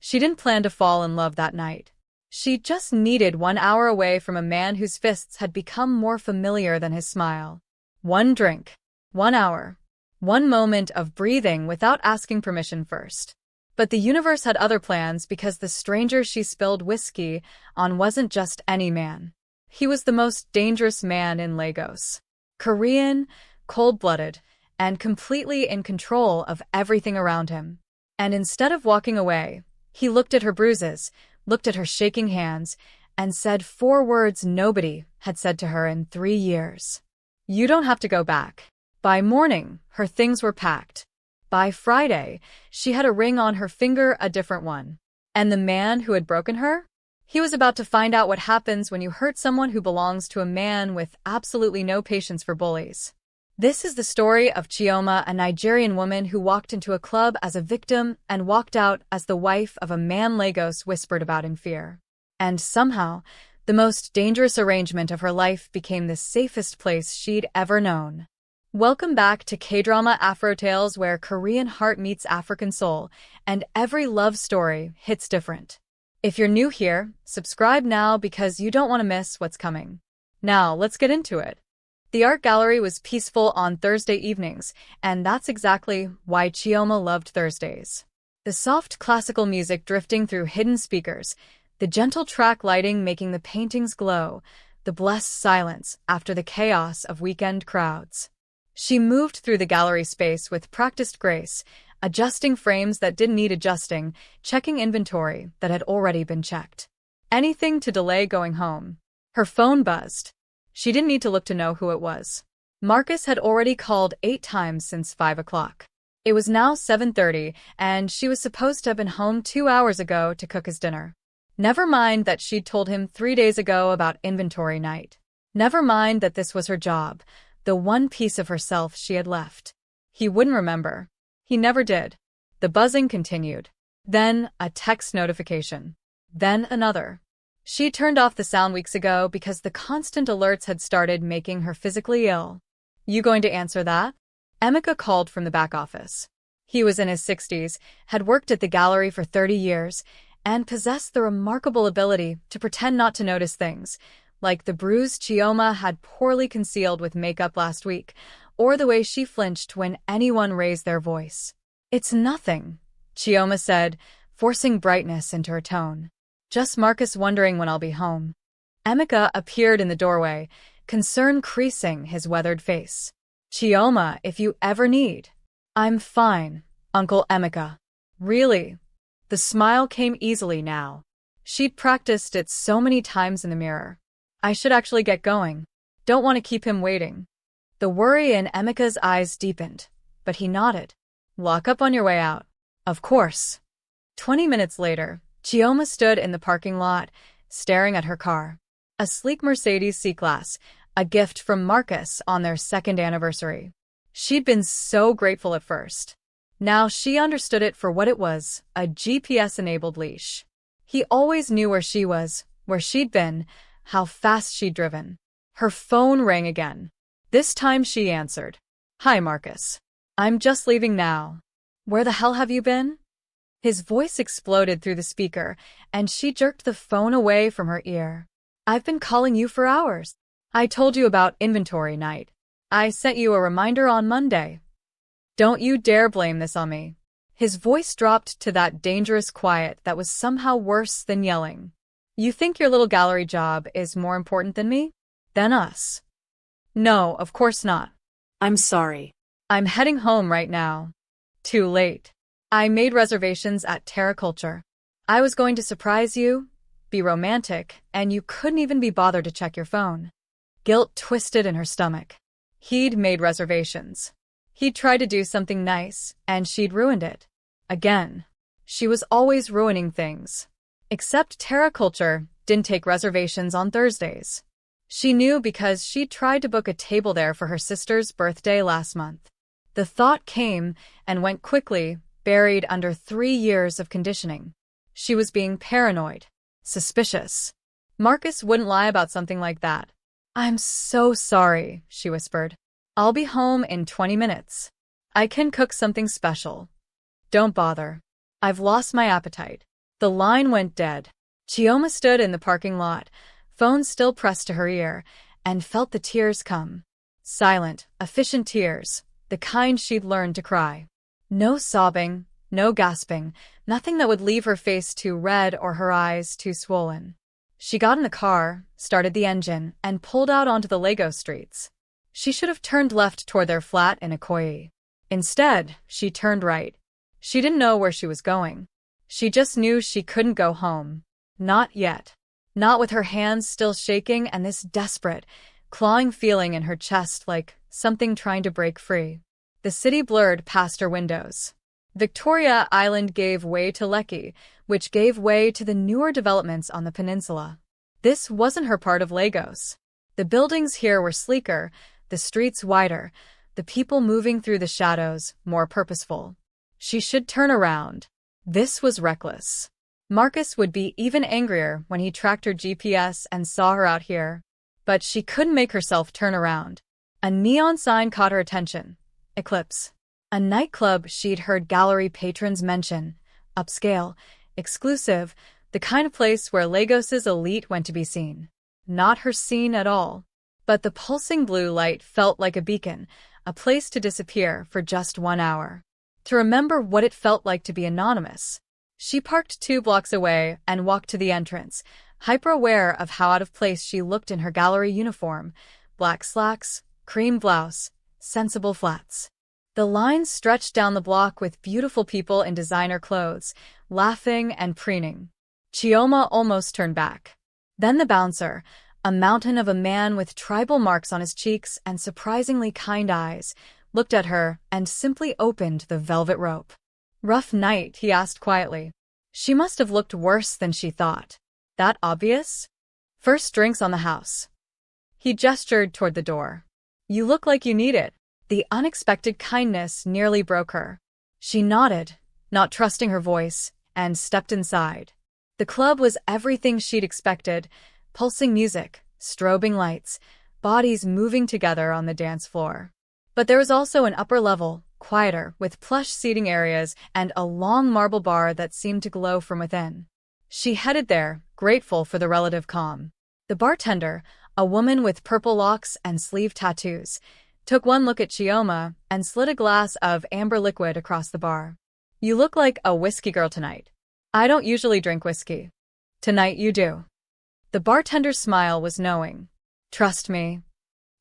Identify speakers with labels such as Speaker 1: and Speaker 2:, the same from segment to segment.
Speaker 1: She didn't plan to fall in love that night. She just needed 1 hour away from a man whose fists had become more familiar than his smile. One drink. 1 hour. One moment of breathing without asking permission first. But the universe had other plans because the stranger she spilled whiskey on wasn't just any man. He was the most dangerous man in Lagos. Korean, cold-blooded, and completely in control of everything around him. And instead of walking away, he looked at her bruises, looked at her shaking hands, and said 4 words nobody had said to her in 3 years. You don't have to go back. By morning, her things were packed. By Friday, she had a ring on her finger, a different one. And the man who had broken her? He was about to find out what happens when you hurt someone who belongs to a man with absolutely no patience for bullies. This is the story of Chioma, a Nigerian woman who walked into a club as a victim and walked out as the wife of a man Lagos whispered about in fear. And somehow, the most dangerous arrangement of her life became the safest place she'd ever known. Welcome back to K-Drama Afro Tales, where Korean heart meets African soul, and every love story hits different. If you're new here, subscribe now because you don't want to miss what's coming. Now, let's get into it. The art gallery was peaceful on Thursday evenings, and that's exactly why Chioma loved Thursdays. The soft classical music drifting through hidden speakers, the gentle track lighting making the paintings glow, the blessed silence after the chaos of weekend crowds. She moved through the gallery space with practiced grace, adjusting frames that didn't need adjusting, checking inventory that had already been checked. Anything to delay going home. Her phone buzzed. She didn't need to look to know who it was. Marcus had already called 8 times since 5 o'clock. It was now 7:30, and she was supposed to have been home 2 hours ago to cook his dinner. Never mind that she'd told him 3 days ago about inventory night. Never mind that this was her job, the one piece of herself she had left. He wouldn't remember. He never did. The buzzing continued. Then a text notification. Then another. She turned off the sound weeks ago because the constant alerts had started making her physically ill. You going to answer that? Emeka called from the back office. He was in his 60s, had worked at the gallery for 30 years, and possessed the remarkable ability to pretend not to notice things, like the bruise Chioma had poorly concealed with makeup last week, or the way she flinched when anyone raised their voice. It's nothing, Chioma said, forcing brightness into her tone. Just Marcus wondering when I'll be home. Emeka appeared in the doorway, concern creasing his weathered face. Chioma, if you ever need. I'm fine, Uncle Emeka. Really? The smile came easily now. She'd practiced it so many times in the mirror. I should actually get going. Don't want to keep him waiting. The worry in Emeka's eyes deepened, but he nodded. Lock up on your way out. Of course. 20 minutes later, Chioma stood in the parking lot, staring at her car. A sleek Mercedes C-Class, a gift from Marcus on their 2nd anniversary. She'd been so grateful at first. Now she understood it for what it was, a GPS-enabled leash. He always knew where she was, where she'd been, how fast she'd driven. Her phone rang again. This time she answered. Hi, Marcus. I'm just leaving now. Where the hell have you been? His voice exploded through the speaker, and she jerked the phone away from her ear. I've been calling you for hours. I told you about inventory night. I sent you a reminder on Monday. Don't you dare blame this on me. His voice dropped to that dangerous quiet that was somehow worse than yelling. You think your little gallery job is more important than me? Than us? No, of course not.
Speaker 2: I'm sorry.
Speaker 1: I'm heading home right now. Too late. I made reservations at Terra Culture. I was going to surprise you, be romantic, and you couldn't even be bothered to check your phone. Guilt twisted in her stomach. He'd made reservations. He'd tried to do something nice, and she'd ruined it. Again. She was always ruining things. Except Terra Culture didn't take reservations on Thursdays. She knew because she'd tried to book a table there for her sister's birthday last month. The thought came and went quickly, buried under 3 years of conditioning. She was being paranoid, suspicious. Marcus wouldn't lie about something like that. I'm so sorry, she whispered. I'll be home in 20 minutes. I can cook something special. Don't bother. I've lost my appetite. The line went dead. Chioma stood in the parking lot, phone still pressed to her ear, and felt the tears come. Silent, efficient tears, the kind she'd learned to cry. No sobbing, no gasping, nothing that would leave her face too red or her eyes too swollen. She got in the car, started the engine, and pulled out onto the Lego streets. She should have turned left toward their flat in Ikoyi. Instead, she turned right. She didn't know where she was going. She just knew she couldn't go home. Not yet. Not with her hands still shaking and this desperate, clawing feeling in her chest like something trying to break free. The city blurred past her windows. Victoria Island gave way to Lekki, which gave way to the newer developments on the peninsula. This wasn't her part of Lagos. The buildings here were sleeker, the streets wider, the people moving through the shadows more purposeful. She should turn around. This was reckless. Marcus would be even angrier when he tracked her GPS and saw her out here. But she couldn't make herself turn around. A neon sign caught her attention. Eclipse. A nightclub she'd heard gallery patrons mention. Upscale, exclusive, the kind of place where Lagos's elite went to be seen. Not her scene at all. But the pulsing blue light felt like a beacon, a place to disappear for just 1 hour. To remember what it felt like to be anonymous. She parked 2 blocks away and walked to the entrance, hyper-aware of how out of place she looked in her gallery uniform. Black slacks, cream blouse, sensible flats. The lines stretched down the block with beautiful people in designer clothes, laughing and preening. Chioma almost turned back. Then the bouncer, a mountain of a man with tribal marks on his cheeks and surprisingly kind eyes, looked at her and simply opened the velvet rope. Rough night, he asked quietly. She must have looked worse than she thought. That obvious? First drinks on the house. He gestured toward the door. You look like you need it. The unexpected kindness nearly broke her. She nodded, not trusting her voice, and stepped inside. The club was everything she'd expected. Pulsing music, strobing lights, bodies moving together on the dance floor. But there was also an upper level, quieter, with plush seating areas and a long marble bar that seemed to glow from within. She headed there, grateful for the relative calm. The bartender, a woman with purple locks and sleeve tattoos, took one look at Chioma and slid a glass of amber liquid across the bar. You look like a whiskey girl tonight. I don't usually drink whiskey. Tonight you do. The bartender's smile was knowing. Trust me.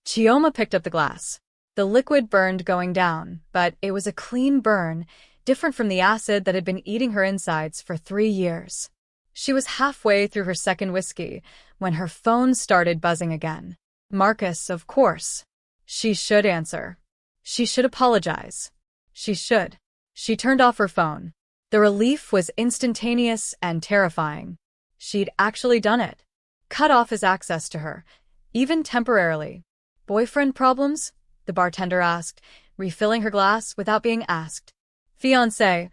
Speaker 1: Chioma picked up the glass. The liquid burned going down, but it was a clean burn, different from the acid that had been eating her insides for 3 years. She was halfway through her second whiskey when her phone started buzzing again. Marcus, of course. She should answer. She should apologize. She should. She turned off her phone. The relief was instantaneous and terrifying. She'd actually done it. Cut off his access to her, even temporarily. Boyfriend problems? The bartender asked, refilling her glass without being asked. Fiancé,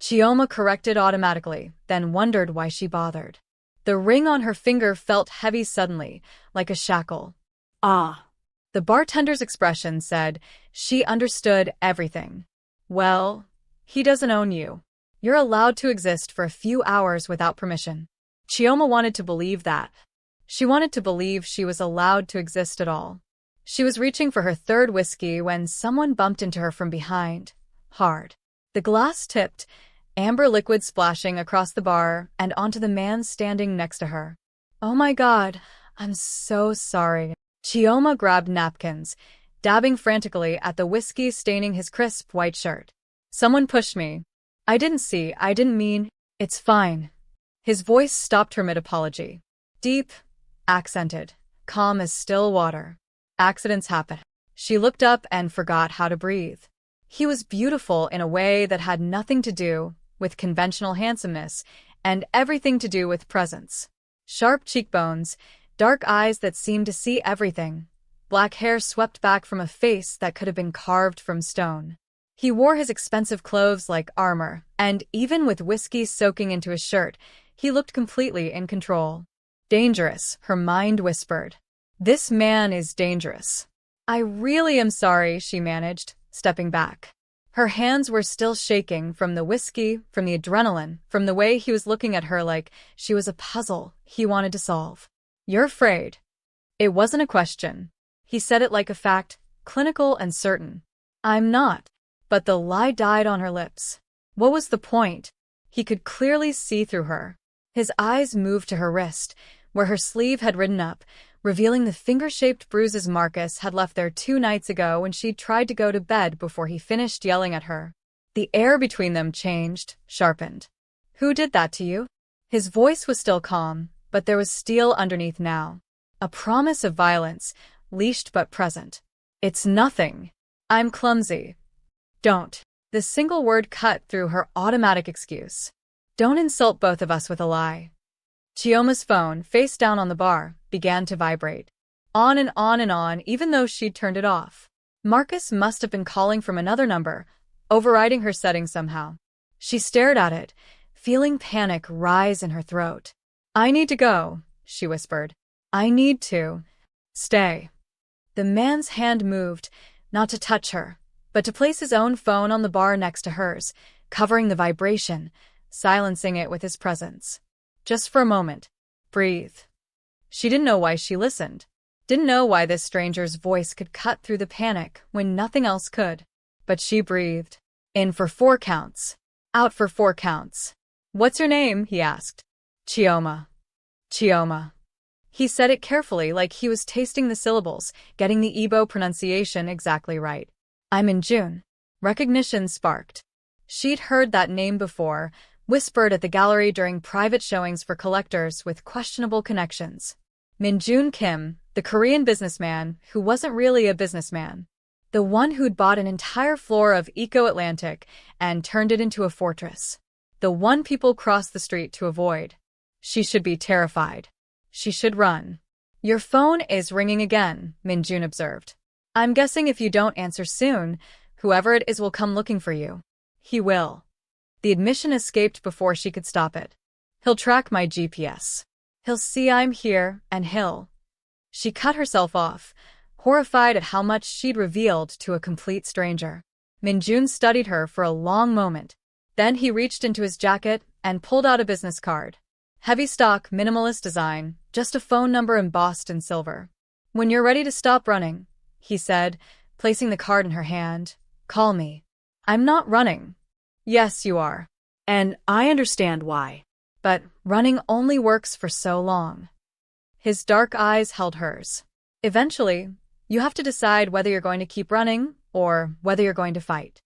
Speaker 1: Chioma corrected automatically, then wondered why she bothered. The ring on her finger felt heavy suddenly, like a shackle. Ah. The bartender's expression said she understood everything. Well, he doesn't own you. You're allowed to exist for a few hours without permission. Chioma wanted to believe that. She wanted to believe she was allowed to exist at all. She was reaching for her third whiskey when someone bumped into her from behind. Hard. The glass tipped, amber liquid splashing across the bar and onto the man standing next to her. Oh my God, I'm so sorry. Chioma grabbed napkins, dabbing frantically at the whiskey staining his crisp white shirt. Someone pushed me. I didn't mean. It's fine. His voice stopped her mid-apology. Deep, accented, calm as still water. Accidents happen. She looked up and forgot how to breathe. He was beautiful in a way that had nothing to do with conventional handsomeness and everything to do with presence. Sharp cheekbones, dark eyes that seemed to see everything, black hair swept back from a face that could have been carved from stone. He wore his expensive clothes like armor, and even with whiskey soaking into his shirt, he looked completely in control. Dangerous, her mind whispered. This man is dangerous. I really am sorry, she managed, stepping back. Her hands were still shaking from the whiskey, from the adrenaline, from the way he was looking at her like she was a puzzle he wanted to solve. "You're afraid." It wasn't a question. He said it like a fact, clinical and certain. "I'm not." But the lie died on her lips. What was the point? He could clearly see through her. His eyes moved to her wrist, where her sleeve had ridden up, revealing the finger-shaped bruises Marcus had left there 2 nights ago when she'd tried to go to bed before he finished yelling at her. The air between them changed, sharpened. "Who did that to you?" His voice was still calm, but there was steel underneath now. A promise of violence, leashed but present. "It's nothing. I'm clumsy." "Don't." The single word cut through her automatic excuse. "Don't insult both of us with a lie." Chioma's phone, face down on the bar, began to vibrate. On and on and on, even though she'd turned it off. Marcus must have been calling from another number, overriding her settings somehow. She stared at it, feeling panic rise in her throat. "I need to go," she whispered. "I need to stay." The man's hand moved, not to touch her, but to place his own phone on the bar next to hers, covering the vibration, silencing it with his presence. Just for a moment. Breathe. She didn't know why she listened. Didn't know why this stranger's voice could cut through the panic when nothing else could. But she breathed. In for 4 counts. Out for 4 counts. "What's your name?" he asked. "Chioma." "Chioma." He said it carefully, like he was tasting the syllables, getting the Igbo pronunciation exactly right. "I'm Min-jun." Recognition sparked. She'd heard that name before, whispered at the gallery during private showings for collectors with questionable connections. Min-jun Kim, the Korean businessman who wasn't really a businessman. The one who'd bought an entire floor of Eco-Atlantic and turned it into a fortress. The one people crossed the street to avoid. She should be terrified. She should run. "Your phone is ringing again," Min-jun observed. "I'm guessing if you don't answer soon, whoever it is will come looking for you." "He will." The admission escaped before she could stop it. "He'll track my GPS. He'll see I'm here, and he'll—" She cut herself off, horrified at how much she'd revealed to a complete stranger. Min-jun studied her for a long moment. Then he reached into his jacket and pulled out a business card. Heavy stock, minimalist design, just a phone number embossed in silver. "When you're ready to stop running," he said, placing the card in her hand, "call me." "I'm not running." "Yes, you are. And I understand why. But running only works for so long." His dark eyes held hers. "Eventually, you have to decide whether you're going to keep running or whether you're going to fight."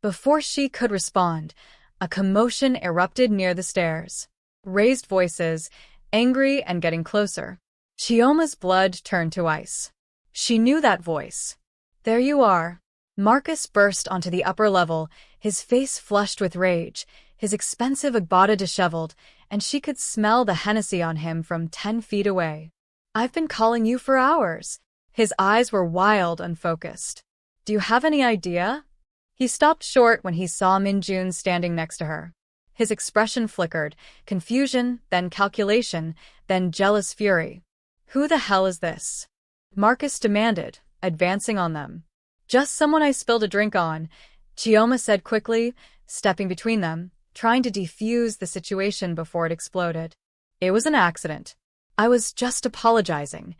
Speaker 1: Before she could respond, a commotion erupted near the stairs. Raised voices, angry and getting closer. Chioma's blood turned to ice. She knew that voice. "There you are." Marcus burst onto the upper level, his face flushed with rage, his expensive agbada disheveled, and she could smell the Hennessy on him from 10 feet away. "I've been calling you for hours." His eyes were wild, unfocused. "Do you have any idea?" He stopped short when he saw Min-jun standing next to her. His expression flickered, confusion, then calculation, then jealous fury. "Who the hell is this?" Marcus demanded, advancing on them. "Just someone I spilled a drink on," Chioma said quickly, stepping between them, trying to defuse the situation before it exploded. "It was an accident. I was just apologizing."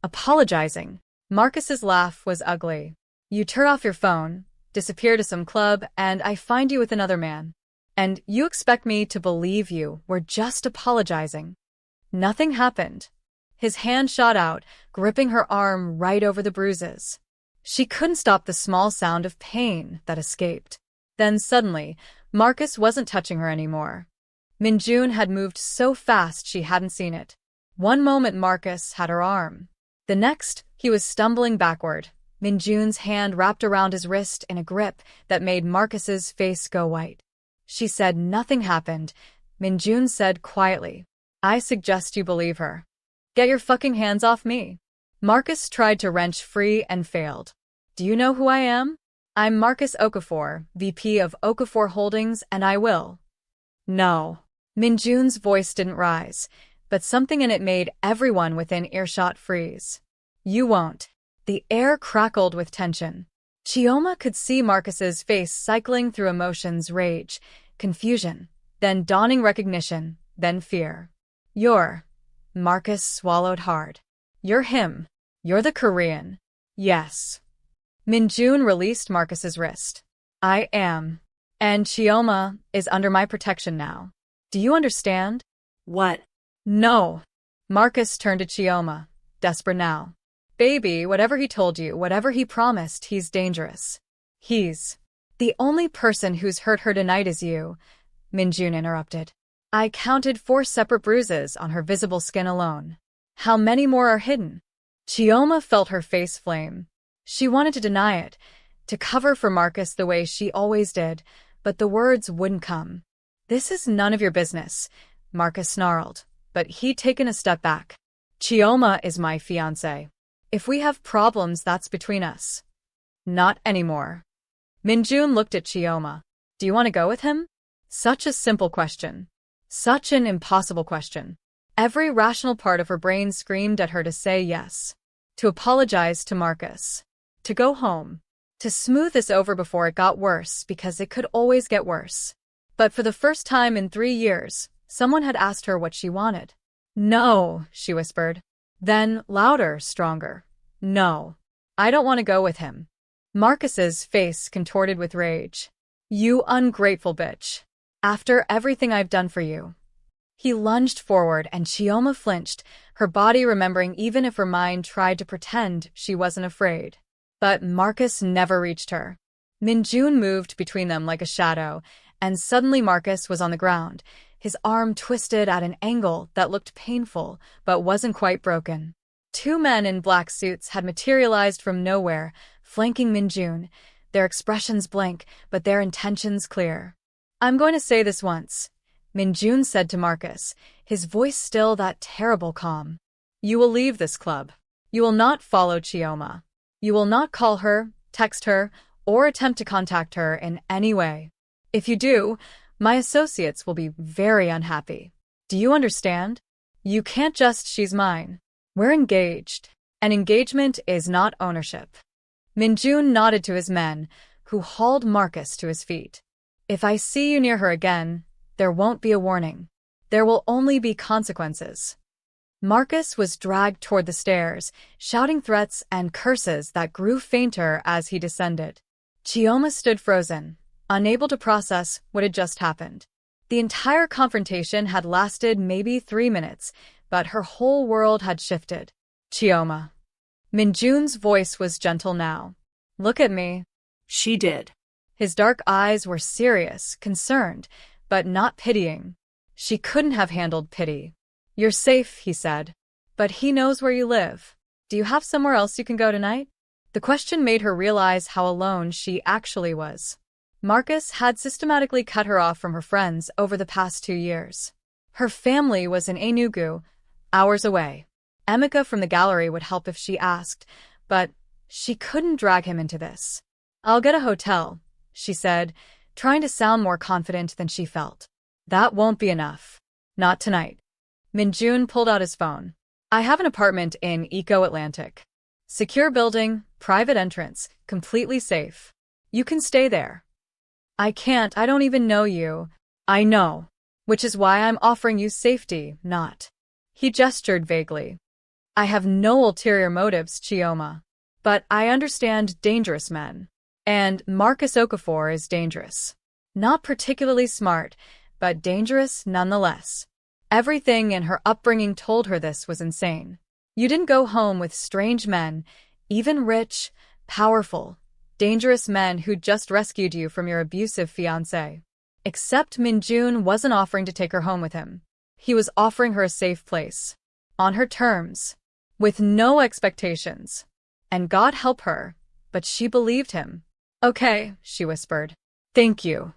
Speaker 1: "Apologizing?" Marcus's laugh was ugly. "You turn off your phone, disappear to some club, and I find you with another man. And you expect me to believe you were just apologizing." Nothing happened. His hand shot out, gripping her arm right over the bruises. She couldn't stop the small sound of pain that escaped. Then suddenly, Marcus wasn't touching her anymore. Min-jun had moved so fast she hadn't seen it. One moment Marcus had her arm. The next, he was stumbling backward, Min-jun's hand wrapped around his wrist in a grip that made Marcus's face go white. She said nothing happened. Min-jun said quietly, "I suggest you believe her. Get your fucking hands off me." Marcus tried to wrench free and failed. "Do you know who I am? I'm Marcus Okafor, VP of Okafor Holdings, and I will." "No." Min-jun's voice didn't rise, but something in it made everyone within earshot freeze. "You won't." The air crackled with tension. Chioma could see Marcus's face cycling through emotions: rage, confusion, then dawning recognition, then fear. You're... Marcus swallowed hard. You're him. You're the Korean. Yes. Min-jun released Marcus's wrist. I am. And Chioma is under my protection now. Do you understand?
Speaker 2: What?
Speaker 1: No. Marcus turned to Chioma, desperate now. Baby, whatever he told you, whatever he promised, he's dangerous. He's... The only person who's hurt her tonight is you, Min-jun interrupted. I counted 4 separate bruises on her visible skin alone. How many more are hidden? Chioma felt her face flame. She wanted to deny it, to cover for Marcus the way she always did, but the words wouldn't come. This is none of your business, Marcus snarled, but he'd taken a step back. Chioma is my fiancé. If we have problems, that's between us. Not anymore. Min-jun looked at Chioma. Do you want to go with him? Such a simple question. Such an impossible question. Every rational part of her brain screamed at her to say yes. To apologize to Marcus. To go home. To smooth this over before it got worse, because it could always get worse. But for the first time in 3 years, someone had asked her what she wanted. No, she whispered. Then, louder, stronger. No. I don't want to go with him. Marcus's face contorted with rage. You ungrateful bitch. After everything I've done for you. He lunged forward and Chioma flinched, her body remembering even if her mind tried to pretend she wasn't afraid. But Marcus never reached her. Min-jun moved between them like a shadow, and suddenly Marcus was on the ground, his arm twisted at an angle that looked painful but wasn't quite broken. 2 men in black suits had materialized from nowhere, flanking Min-jun, their expressions blank but their intentions clear. I'm going to say this once, Min-jun said to Marcus, his voice still that terrible calm. You will leave this club. You will not follow Chioma. You will not call her, text her, or attempt to contact her in any way. If you do, my associates will be very unhappy. Do you understand? You can't just she's mine. We're engaged. An engagement is not ownership. Min-jun nodded to his men, who hauled Marcus to his feet. If I see you near her again, there won't be a warning. There will only be consequences. Marcus was dragged toward the stairs, shouting threats and curses that grew fainter as he descended. Chioma stood frozen, unable to process what had just happened. The entire confrontation had lasted maybe 3 minutes, but her whole world had shifted. Chioma. Min-jun's voice was gentle now. Look at me.
Speaker 2: She did.
Speaker 1: His dark eyes were serious, concerned, but not pitying. She couldn't have handled pity. You're safe, he said. But he knows where you live. Do you have somewhere else you can go tonight? The question made her realize how alone she actually was. Marcus had systematically cut her off from her friends over the past 2 years. Her family was in Enugu, hours away. Emeka from the gallery would help if she asked, but she couldn't drag him into this. I'll get a hotel, she said, trying to sound more confident than she felt. That won't be enough. Not tonight. Min-jun pulled out his phone. I have an apartment in Eco-Atlantic. Secure building, private entrance, completely safe. You can stay there. I can't, I don't even know you. I know. Which is why I'm offering you safety, not. He gestured vaguely. I have no ulterior motives, Chioma. But I understand dangerous men. And Marcus Okafor is dangerous. Not particularly smart, but dangerous nonetheless. Everything in her upbringing told her this was insane. You didn't go home with strange men, even rich, powerful, dangerous men who'd just rescued you from your abusive fiancé. Except Min-jun wasn't offering to take her home with him. He was offering her a safe place. On her terms. With no expectations. And God help her, but she believed him. Okay, she whispered. Thank you.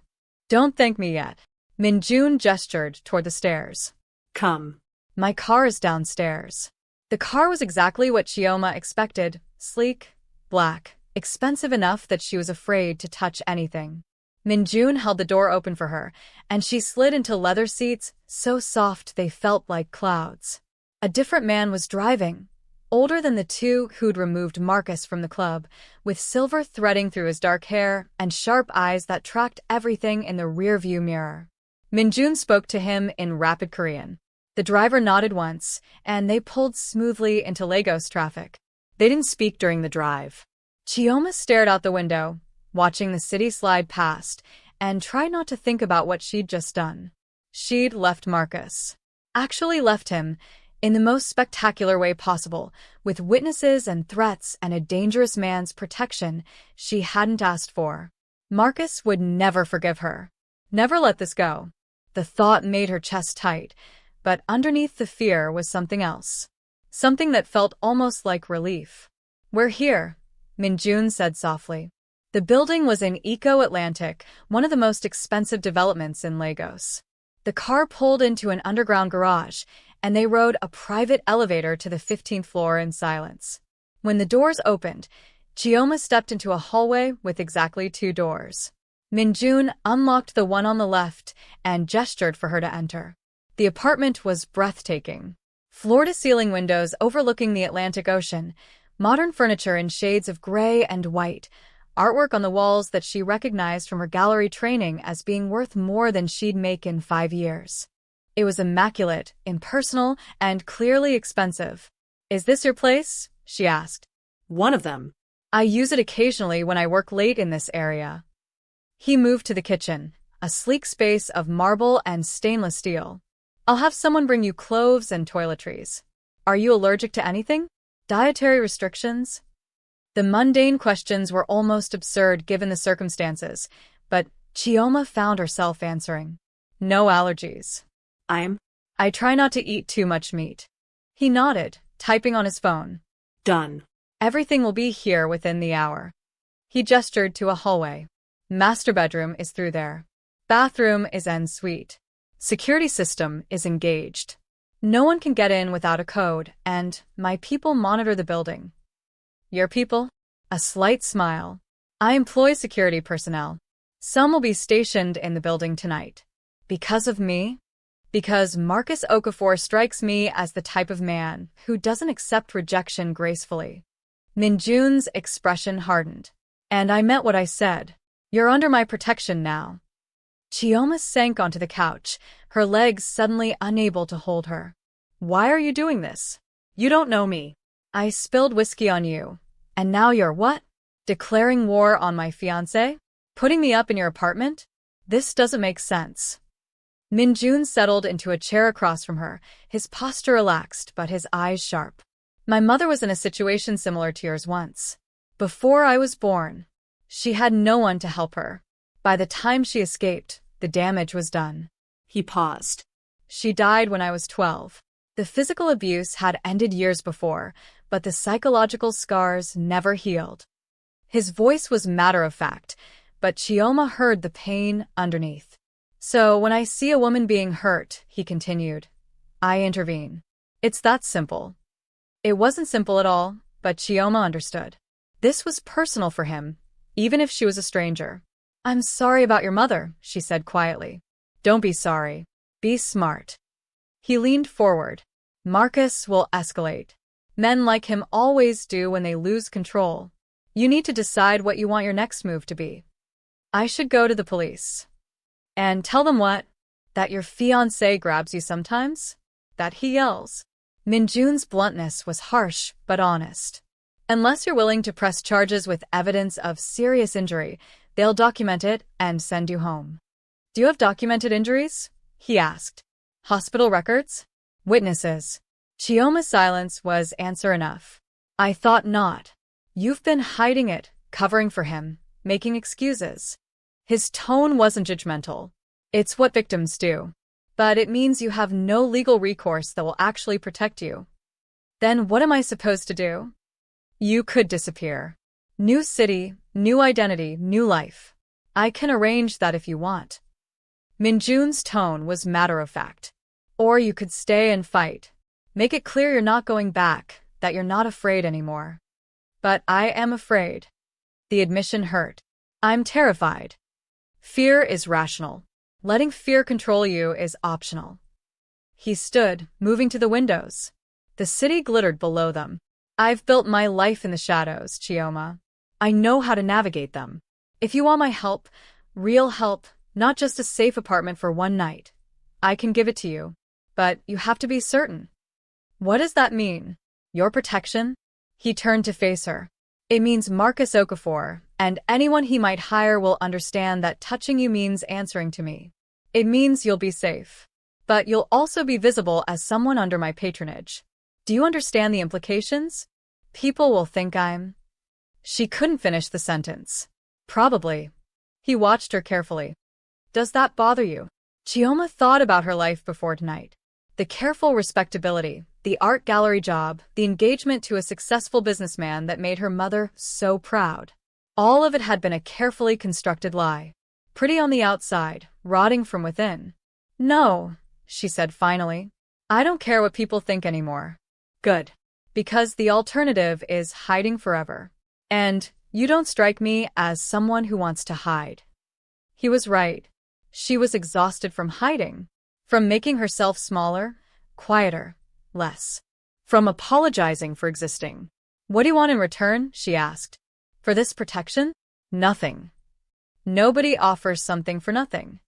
Speaker 1: Don't thank me yet. Min-jun gestured toward the stairs.
Speaker 2: Come.
Speaker 1: My car is downstairs. The car was exactly what Chioma expected, sleek, black, expensive enough that she was afraid to touch anything. Min-jun held the door open for her, and she slid into leather seats so soft they felt like clouds. A different man was driving. older than the two who'd removed Marcus from the club, with silver threading through his dark hair and sharp eyes that tracked everything in the rearview mirror. Min-jun spoke to him in rapid Korean. The driver nodded once, and they pulled smoothly into Lagos traffic. They didn't speak during the drive. Chioma stared out the window, watching the city slide past, and tried not to think about what she'd just done. She'd left Marcus. Actually left him, in the most spectacular way possible, with witnesses and threats and a dangerous man's protection she hadn't asked for. Marcus would never forgive her. Never let this go. The thought made her chest tight, but underneath the fear was something else. Something that felt almost like relief. "We're here," Min-jun said softly. The building was in Eco-Atlantic, one of the most expensive developments in Lagos. The car pulled into an underground garage, and they rode a private elevator to the 15th floor in silence. When the doors opened, Chioma stepped into a hallway with exactly 2 doors. Min-jun unlocked the one on the left and gestured for her to enter. The apartment was breathtaking. Floor-to-ceiling windows overlooking the Atlantic Ocean, modern furniture in shades of gray and white, artwork on the walls that she recognized from her gallery training as being worth more than she'd make in 5 years. It was immaculate, impersonal, and clearly expensive. "Is this your place?" she asked.
Speaker 2: One of them.
Speaker 1: "I use it occasionally when I work late in this area." He moved to the kitchen, a sleek space of marble and stainless steel. "I'll have someone bring you cloves and toiletries. Are you allergic to anything? Dietary restrictions?" The mundane questions were almost absurd given the circumstances, but Chioma found herself answering. "No allergies. I try not to eat too much meat." He nodded, typing on his phone.
Speaker 2: Done.
Speaker 1: "Everything will be here within the hour." He gestured to a hallway. "Master bedroom is through there. Bathroom is en suite. Security system is engaged. No one can get in without a code, and my people monitor the building." "Your people?" A slight smile. "I employ security personnel. Some will be stationed in the building tonight." "Because of me?" "Because Marcus Okafor strikes me as the type of man who doesn't accept rejection gracefully." Min-jun's expression hardened. "And I meant what I said. You're under my protection now." Chioma sank onto the couch, her legs suddenly unable to hold her. "Why are you doing this? You don't know me. I spilled whiskey on you. And now you're what? Declaring war on my fiancé? Putting me up in your apartment? This doesn't make sense." Min-jun settled into a chair across from her, his posture relaxed but his eyes sharp. "My mother was in a situation similar to yours once. Before I was born. She had no one to help her. By the time she escaped, the damage was done."
Speaker 2: He paused.
Speaker 1: "She died when I was 12. The physical abuse had ended years before, but the psychological scars never healed." His voice was matter-of-fact, but Chioma heard the pain underneath. "So when I see a woman being hurt," he continued, "I intervene. It's that simple." It wasn't simple at all, but Chioma understood. This was personal for him, even if she was a stranger. "I'm sorry about your mother," she said quietly. "Don't be sorry. Be smart." He leaned forward. "Marcus will escalate. Men like him always do when they lose control. You need to decide what you want your next move to be." "I should go to the police." "And tell them what? That your fiancé grabs you sometimes? That he yells?" Min-jun's bluntness was harsh but honest. "Unless you're willing to press charges with evidence of serious injury, they'll document it and send you home." "Do you have documented injuries?" he asked. "Hospital records? Witnesses?" Chioma's silence was answer enough. "I thought not. You've been hiding it, covering for him, making excuses." His tone wasn't judgmental. "It's what victims do. But it means you have no legal recourse that will actually protect you." "Then what am I supposed to do?" "You could disappear. New city, new identity, new life. I can arrange that if you want." Min-jun's tone was matter-of-fact. "Or you could stay and fight. Make it clear you're not going back, that you're not afraid anymore." "But I am afraid." The admission hurt. "I'm terrified." Fear is rational. Letting fear control you is optional. He stood, moving to the windows. The city glittered below them. I've built my life in the shadows, Chioma. I know how to navigate them. If you want my help, real help, not just a safe apartment for one night, I can give it to you. But you have to be certain. What does that mean? Your protection? He turned to face her. It means Marcus Okafor, and anyone he might hire will understand that touching you means answering to me. It means you'll be safe. But you'll also be visible as someone under my patronage. Do you understand the implications? People will think I'm... She couldn't finish the sentence. Probably. He watched her carefully. Does that bother you? Chioma thought about her life before tonight. The careful respectability, the art gallery job, the engagement to a successful businessman that made her mother so proud. All of it had been a carefully constructed lie. Pretty on the outside, rotting from within. No, she said finally. I don't care what people think anymore. Good. Because the alternative is hiding forever. And you don't strike me as someone who wants to hide. He was right. She was exhausted from hiding, from making herself smaller, quieter, less, from apologizing for existing. What do you want in return? She asked. For this protection? Nothing. Nobody offers something for nothing.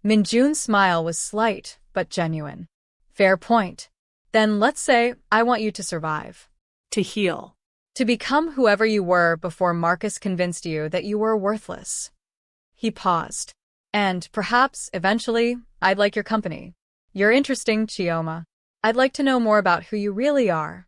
Speaker 1: Min-jun's smile was slight, but genuine. Fair point. Then let's say I want you to survive.
Speaker 2: To heal.
Speaker 1: To become whoever you were before Marcus convinced you that you were worthless. He paused. And perhaps, eventually, I'd like your company. You're interesting, Chioma. I'd like to know more about who you really are.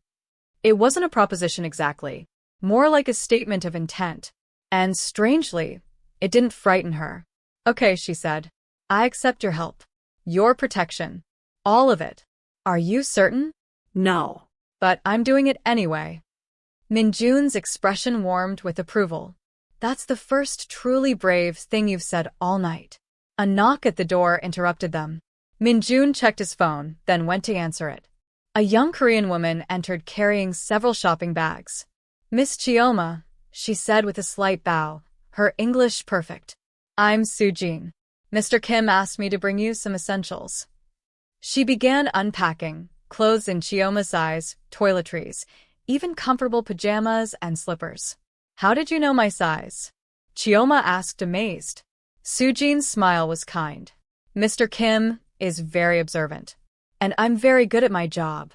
Speaker 1: It wasn't a proposition exactly, more like a statement of intent. And strangely, it didn't frighten her. Okay, she said. I accept your help. Your protection. All of it. Are you certain?
Speaker 2: No.
Speaker 1: But I'm doing it anyway. Min-jun's expression warmed with approval. That's the first truly brave thing you've said all night. A knock at the door interrupted them. Min-jun checked his phone, then went to answer it. A young Korean woman entered carrying several shopping bags. Miss Chioma, she said with a slight bow, her English perfect. I'm Soo-jin. Mr. Kim asked me to bring you some essentials. She began unpacking, clothes in Chioma's size, toiletries, even comfortable pajamas and slippers. How did you know my size? Chioma asked, amazed. Soo-jin's smile was kind. Mr. Kim is very observant. And I'm very good at my job.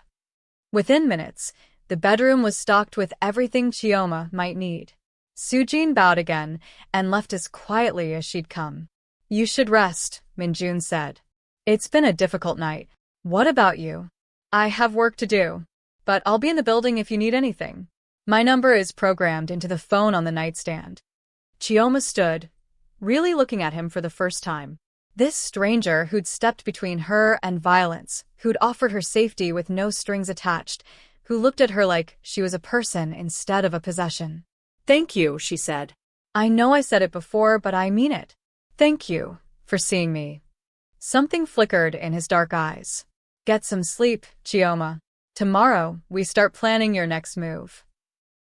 Speaker 1: Within minutes, the bedroom was stocked with everything Chioma might need. Soo-jin bowed again and left as quietly as she'd come. You should rest, Min-jun said. It's been a difficult night. What about you? I have work to do. But I'll be in the building if you need anything. My number is programmed into the phone on the nightstand. Chioma stood, really looking at him for the first time. This stranger who'd stepped between her and violence, who'd offered her safety with no strings attached, who looked at her like she was a person instead of a possession.
Speaker 2: Thank you, she said.
Speaker 1: I know I said it before, but I mean it. Thank you for seeing me. Something flickered in his dark eyes. Get some sleep, Chioma. Tomorrow, we start planning your next move.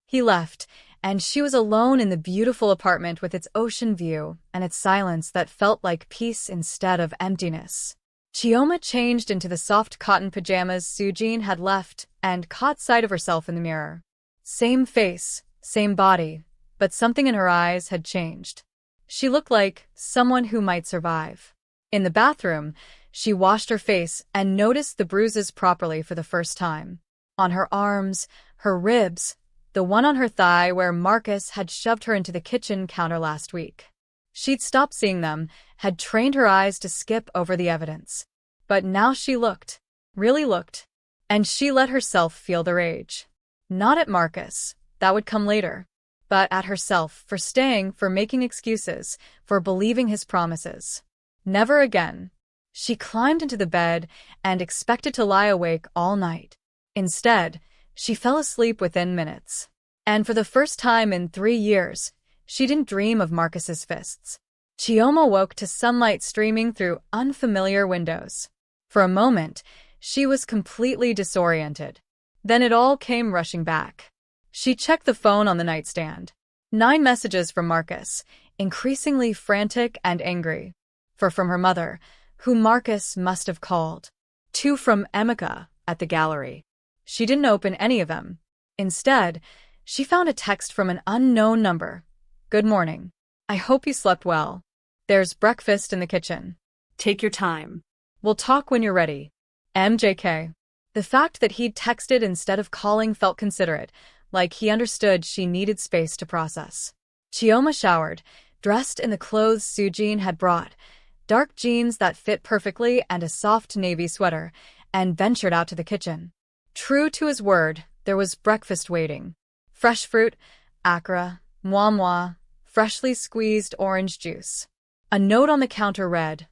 Speaker 1: He left, and she was alone in the beautiful apartment with its ocean view and its silence that felt like peace instead of emptiness. Chioma changed into the soft cotton pajamas Soo-jin had left and caught sight of herself in the mirror. Same face, same body, but something in her eyes had changed. She looked like someone who might survive. In the bathroom, she washed her face and noticed the bruises properly for the first time. On her arms, her ribs, the one on her thigh where Marcus had shoved her into the kitchen counter last week. She'd stopped seeing them, had trained her eyes to skip over the evidence. But now she looked, really looked, and she let herself feel the rage. Not at Marcus, that would come later, but at herself for staying, for making excuses, for believing his promises. Never again. She climbed into the bed and expected to lie awake all night. Instead, she fell asleep within minutes. And for the first time in 3 years, she didn't dream of Marcus's fists. Chioma woke to sunlight streaming through unfamiliar windows. For a moment, she was completely disoriented. Then it all came rushing back. She checked the phone on the nightstand. 9 messages from Marcus, increasingly frantic and angry. 4 from her mother, who Marcus must have called. 2 from Emeka at the gallery. She didn't open any of them. Instead, she found a text from an unknown number. Good morning. I hope you slept well. There's breakfast in the kitchen.
Speaker 2: Take your time.
Speaker 1: We'll talk when you're ready. MJK. The fact that he'd texted instead of calling felt considerate, like he understood she needed space to process. Chioma showered, dressed in the clothes Sujin had brought, dark jeans that fit perfectly and a soft navy sweater, and ventured out to the kitchen. True to his word, there was breakfast waiting. Fresh fruit, akra, moi, freshly squeezed orange juice. A note on the counter read,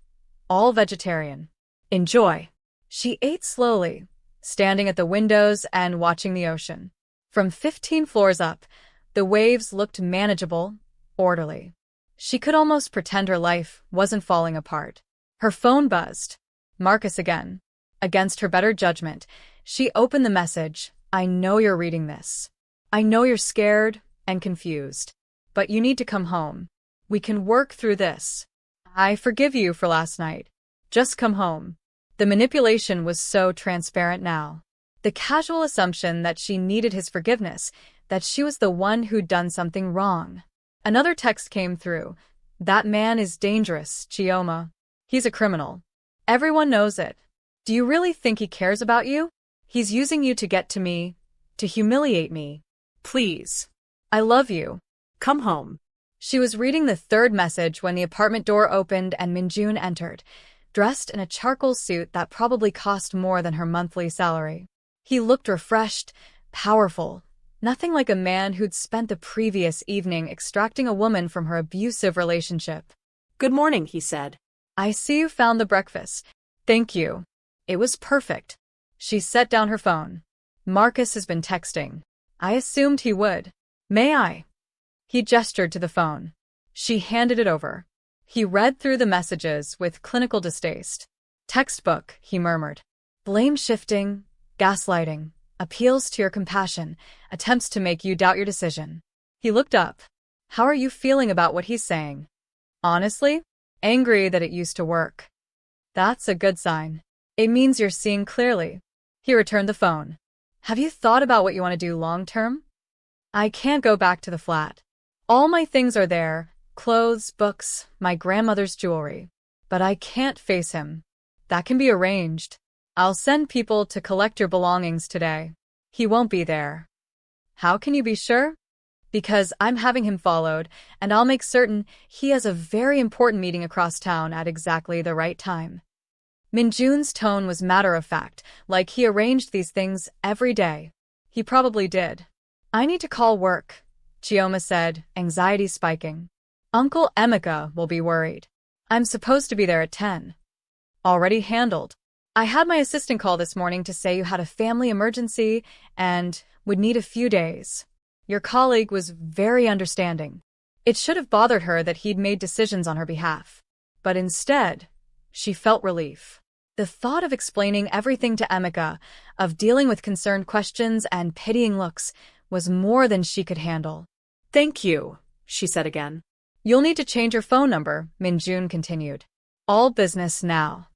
Speaker 1: all vegetarian. Enjoy. She ate slowly, standing at the windows and watching the ocean. From 15 floors up, the waves looked manageable, orderly. She could almost pretend her life wasn't falling apart. Her phone buzzed. Marcus again. Against her better judgment, she opened the message. I know you're reading this. I know you're scared and confused. But you need to come home. We can work through this. I forgive you for last night. Just come home. The manipulation was so transparent now. The casual assumption that she needed his forgiveness, that she was the one who'd done something wrong. Another text came through. That man is dangerous, Chioma. He's a criminal. Everyone knows it. Do you really think he cares about you? He's using you to get to me, to humiliate me.
Speaker 2: Please.
Speaker 1: I love you.
Speaker 2: Come home.
Speaker 1: She was reading the third message when the apartment door opened and Min-jun entered, dressed in a charcoal suit that probably cost more than her monthly salary. He looked refreshed, powerful, nothing like a man who'd spent the previous evening extracting a woman from her abusive relationship.
Speaker 2: Good morning, he said.
Speaker 1: I see you found the breakfast. Thank you. It was perfect. She set down her phone. Marcus has been texting. I assumed he would. May I? He gestured to the phone. She handed it over. He read through the messages with clinical distaste. Textbook, he murmured. Blame shifting, gaslighting, appeals to your compassion, attempts to make you doubt your decision. He looked up. How are you feeling about what he's saying? Honestly? Angry that it used to work. That's a good sign. It means you're seeing clearly. He returned the phone. Have you thought about what you want to do long-term? I can't go back to the flat. All my things are there, clothes, books, my grandmother's jewelry. But I can't face him. That can be arranged. I'll send people to collect your belongings today. He won't be there. How can you be sure? Because I'm having him followed, and I'll make certain he has a very important meeting across town at exactly the right time. Min-jun's tone was matter-of-fact, like he arranged these things every day. He probably did. I need to call work, Chioma said, anxiety spiking. Uncle Emeka will be worried. I'm supposed to be there at 10. Already handled. I had my assistant call this morning to say you had a family emergency and would need a few days. Your colleague was very understanding. It should have bothered her that he'd made decisions on her behalf. But instead, she felt relief. The thought of explaining everything to Emeka, of dealing with concerned questions and pitying looks, was more than she could handle.
Speaker 2: Thank you, she said again.
Speaker 1: You'll need to change your phone number, Min-jun continued. All business now.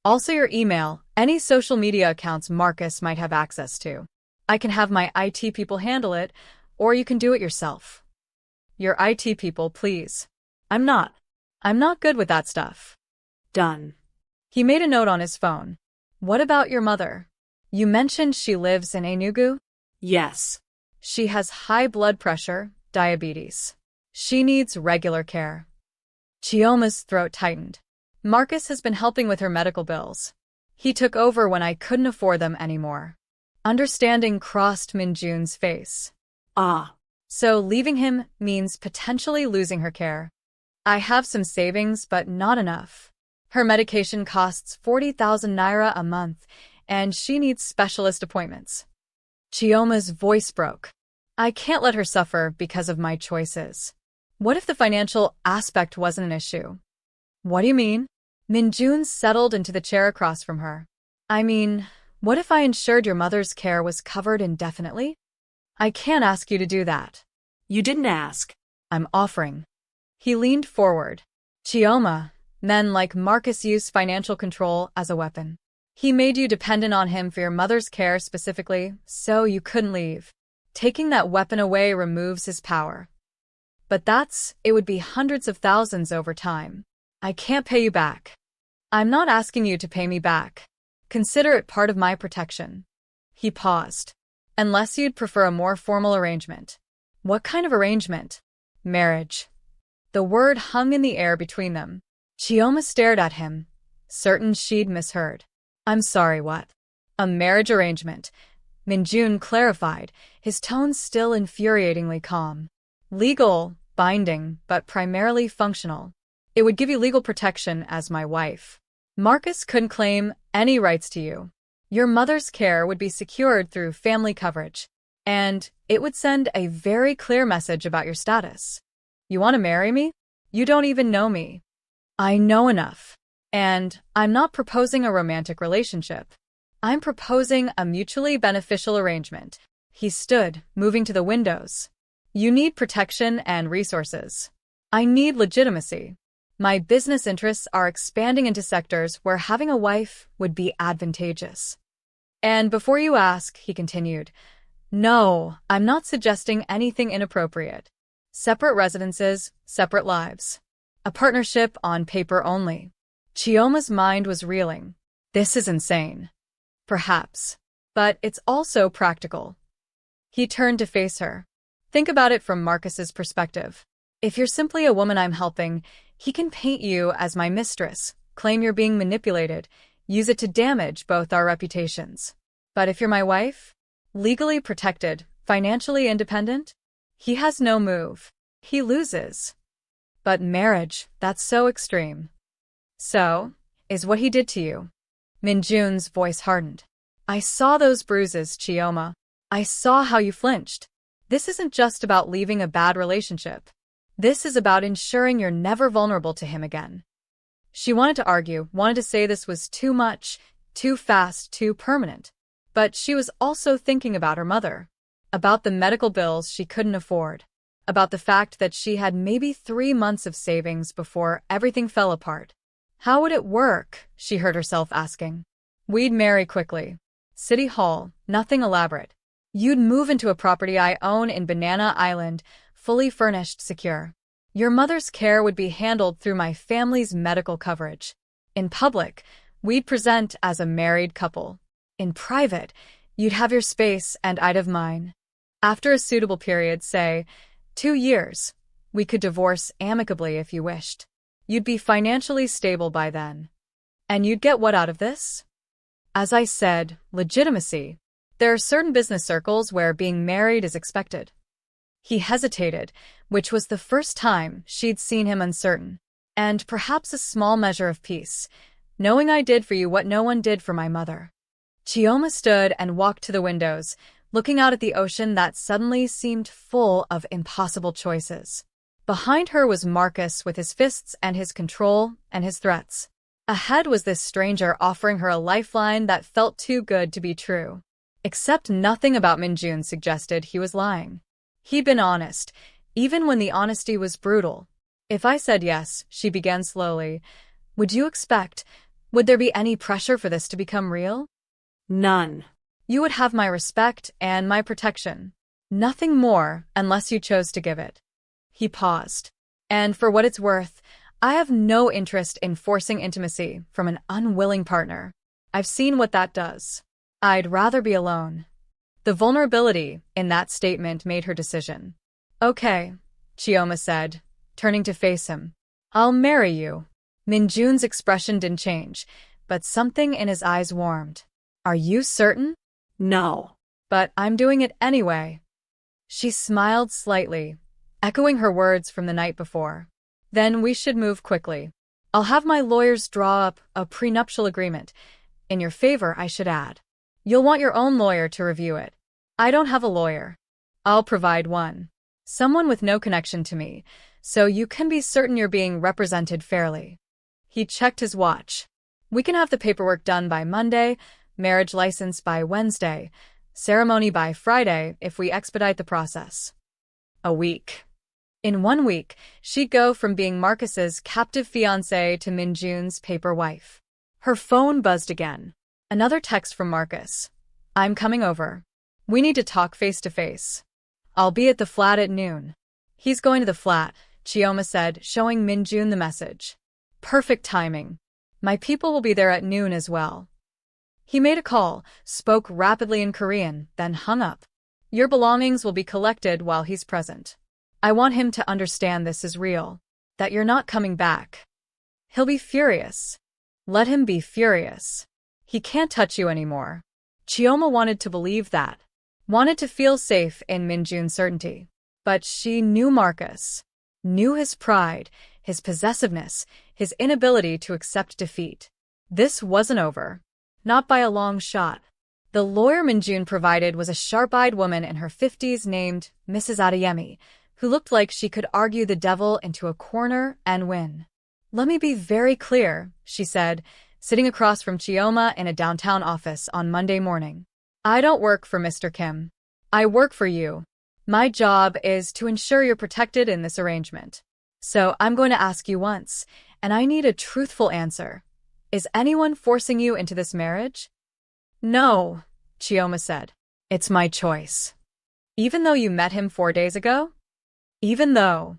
Speaker 1: Also your email, any social media accounts Marcus might have access to. I can have my IT people handle it, or you can do it yourself. Your IT people, please. I'm not good with that stuff.
Speaker 2: Done.
Speaker 1: He made a note on his phone. What about your mother? You mentioned she lives in Enugu?
Speaker 2: Yes.
Speaker 1: She has high blood pressure, diabetes. She needs regular care. Chioma's throat tightened. Marcus has been helping with her medical bills. He took over when I couldn't afford them anymore. Understanding crossed Min-jun's face.
Speaker 2: Ah.
Speaker 1: So leaving him means potentially losing her care. I have some savings, but not enough. Her medication costs 40,000 naira a month, and she needs specialist appointments. Chioma's voice broke. I can't let her suffer because of my choices. What if the financial aspect wasn't an issue? What do you mean? Min-jun settled into the chair across from her. I mean, what if I ensured your mother's care was covered indefinitely? I can't ask you to do that.
Speaker 2: You didn't ask.
Speaker 1: I'm offering. He leaned forward. Chioma, men like Marcus use financial control as a weapon. He made you dependent on him for your mother's care specifically, so you couldn't leave. Taking that weapon away removes his power. But it would be hundreds of thousands over time. I can't pay you back. I'm not asking you to pay me back. Consider it part of my protection. He paused. Unless you'd prefer a more formal arrangement. What kind of arrangement? Marriage. The word hung in the air between them. Chioma stared at him, certain she'd misheard. I'm sorry, what? A marriage arrangement, Min-jun clarified, his tone still infuriatingly calm. Legal, binding, but primarily functional. It would give you legal protection as my wife. Marcus couldn't claim any rights to you. Your mother's care would be secured through family coverage, and it would send a very clear message about your status. You want to marry me? You don't even know me. I know enough. And I'm not proposing a romantic relationship. I'm proposing a mutually beneficial arrangement. He stood, moving to the windows. You need protection and resources. I need legitimacy. My business interests are expanding into sectors where having a wife would be advantageous. And before you ask, he continued, no, I'm not suggesting anything inappropriate. Separate residences, separate lives. A partnership on paper only. Chioma's mind was reeling. This is insane. Perhaps. But it's also practical. He turned to face her. Think about it from Marcus's perspective. If you're simply a woman I'm helping, he can paint you as my mistress, claim you're being manipulated, use it to damage both our reputations. But if you're my wife, legally protected, financially independent, he has no move. He loses. But marriage, that's so extreme. So, is what he did to you. Min-jun's voice hardened. I saw those bruises, Chioma. I saw how you flinched. This isn't just about leaving a bad relationship. This is about ensuring you're never vulnerable to him again. She wanted to argue, wanted to say this was too much, too fast, too permanent. But she was also thinking about her mother. About the medical bills she couldn't afford. About the fact that she had maybe 3 months of savings before everything fell apart. How would it work? She heard herself asking. We'd marry quickly. City Hall, nothing elaborate. You'd move into a property I own in Banana Island, fully furnished, secure. Your mother's care would be handled through my family's medical coverage. In public, we'd present as a married couple. In private, you'd have your space and I'd have mine. After a suitable period, say, 2 years, we could divorce amicably if you wished. You'd be financially stable by then. And you'd get what out of this? As I said, legitimacy. There are certain business circles where being married is expected. He hesitated, which was the first time she'd seen him uncertain. And perhaps a small measure of peace, knowing I did for you what no one did for my mother. Chioma stood and walked to the windows, looking out at the ocean that suddenly seemed full of impossible choices. Behind her was Marcus with his fists and his control and his threats. Ahead was this stranger offering her a lifeline that felt too good to be true. Except nothing about Min-jun suggested he was lying. He'd been honest, even when the honesty was brutal. If I said yes, she began slowly, would there be any pressure for this to become real?
Speaker 2: None.
Speaker 1: You would have my respect and my protection. Nothing more unless you chose to give it. He paused. And for what it's worth, I have no interest in forcing intimacy from an unwilling partner. I've seen what that does. I'd rather be alone. The vulnerability in that statement made her decision. Okay, Chioma said, turning to face him. I'll marry you. Min-jun's expression didn't change, but something in his eyes warmed. Are you certain?
Speaker 2: No.
Speaker 1: But I'm doing it anyway. She smiled slightly, echoing her words from the night before. Then we should move quickly. I'll have my lawyers draw up a prenuptial agreement. In your favor, I should add. You'll want your own lawyer to review it. I don't have a lawyer. I'll provide one. Someone with no connection to me, so you can be certain you're being represented fairly. He checked his watch. We can have the paperwork done by Monday, marriage license by Wednesday, ceremony by Friday if we expedite the process. A week. In 1 week, she'd go from being Marcus's captive fiancé to Min-jun's paper wife. Her phone buzzed again. Another text from Marcus. I'm coming over. We need to talk face to face. I'll be at the flat at noon. He's going to the flat, Chioma said, showing Min-jun the message. Perfect timing. My people will be there at noon as well. He made a call, spoke rapidly in Korean, then hung up. Your belongings will be collected while he's present. I want him to understand this is real, that you're not coming back. He'll be furious. Let him be furious. He can't touch you anymore. Chioma wanted to believe that, wanted to feel safe in Min-jun's certainty. But she knew Marcus, knew his pride, his possessiveness, his inability to accept defeat. This wasn't over. Not by a long shot. The lawyer Min-jun provided was a sharp-eyed woman in her 50s named Mrs. Adeyemi, who looked like she could argue the devil into a corner and win. Let me be very clear, she said, sitting across from Chioma in a downtown office on Monday morning. I don't work for Mr. Kim. I work for you. My job is to ensure you're protected in this arrangement. So I'm going to ask you once, and I need a truthful answer. Is anyone forcing you into this marriage? No, Chioma said. It's my choice. Even though you met him 4 days ago? Even though.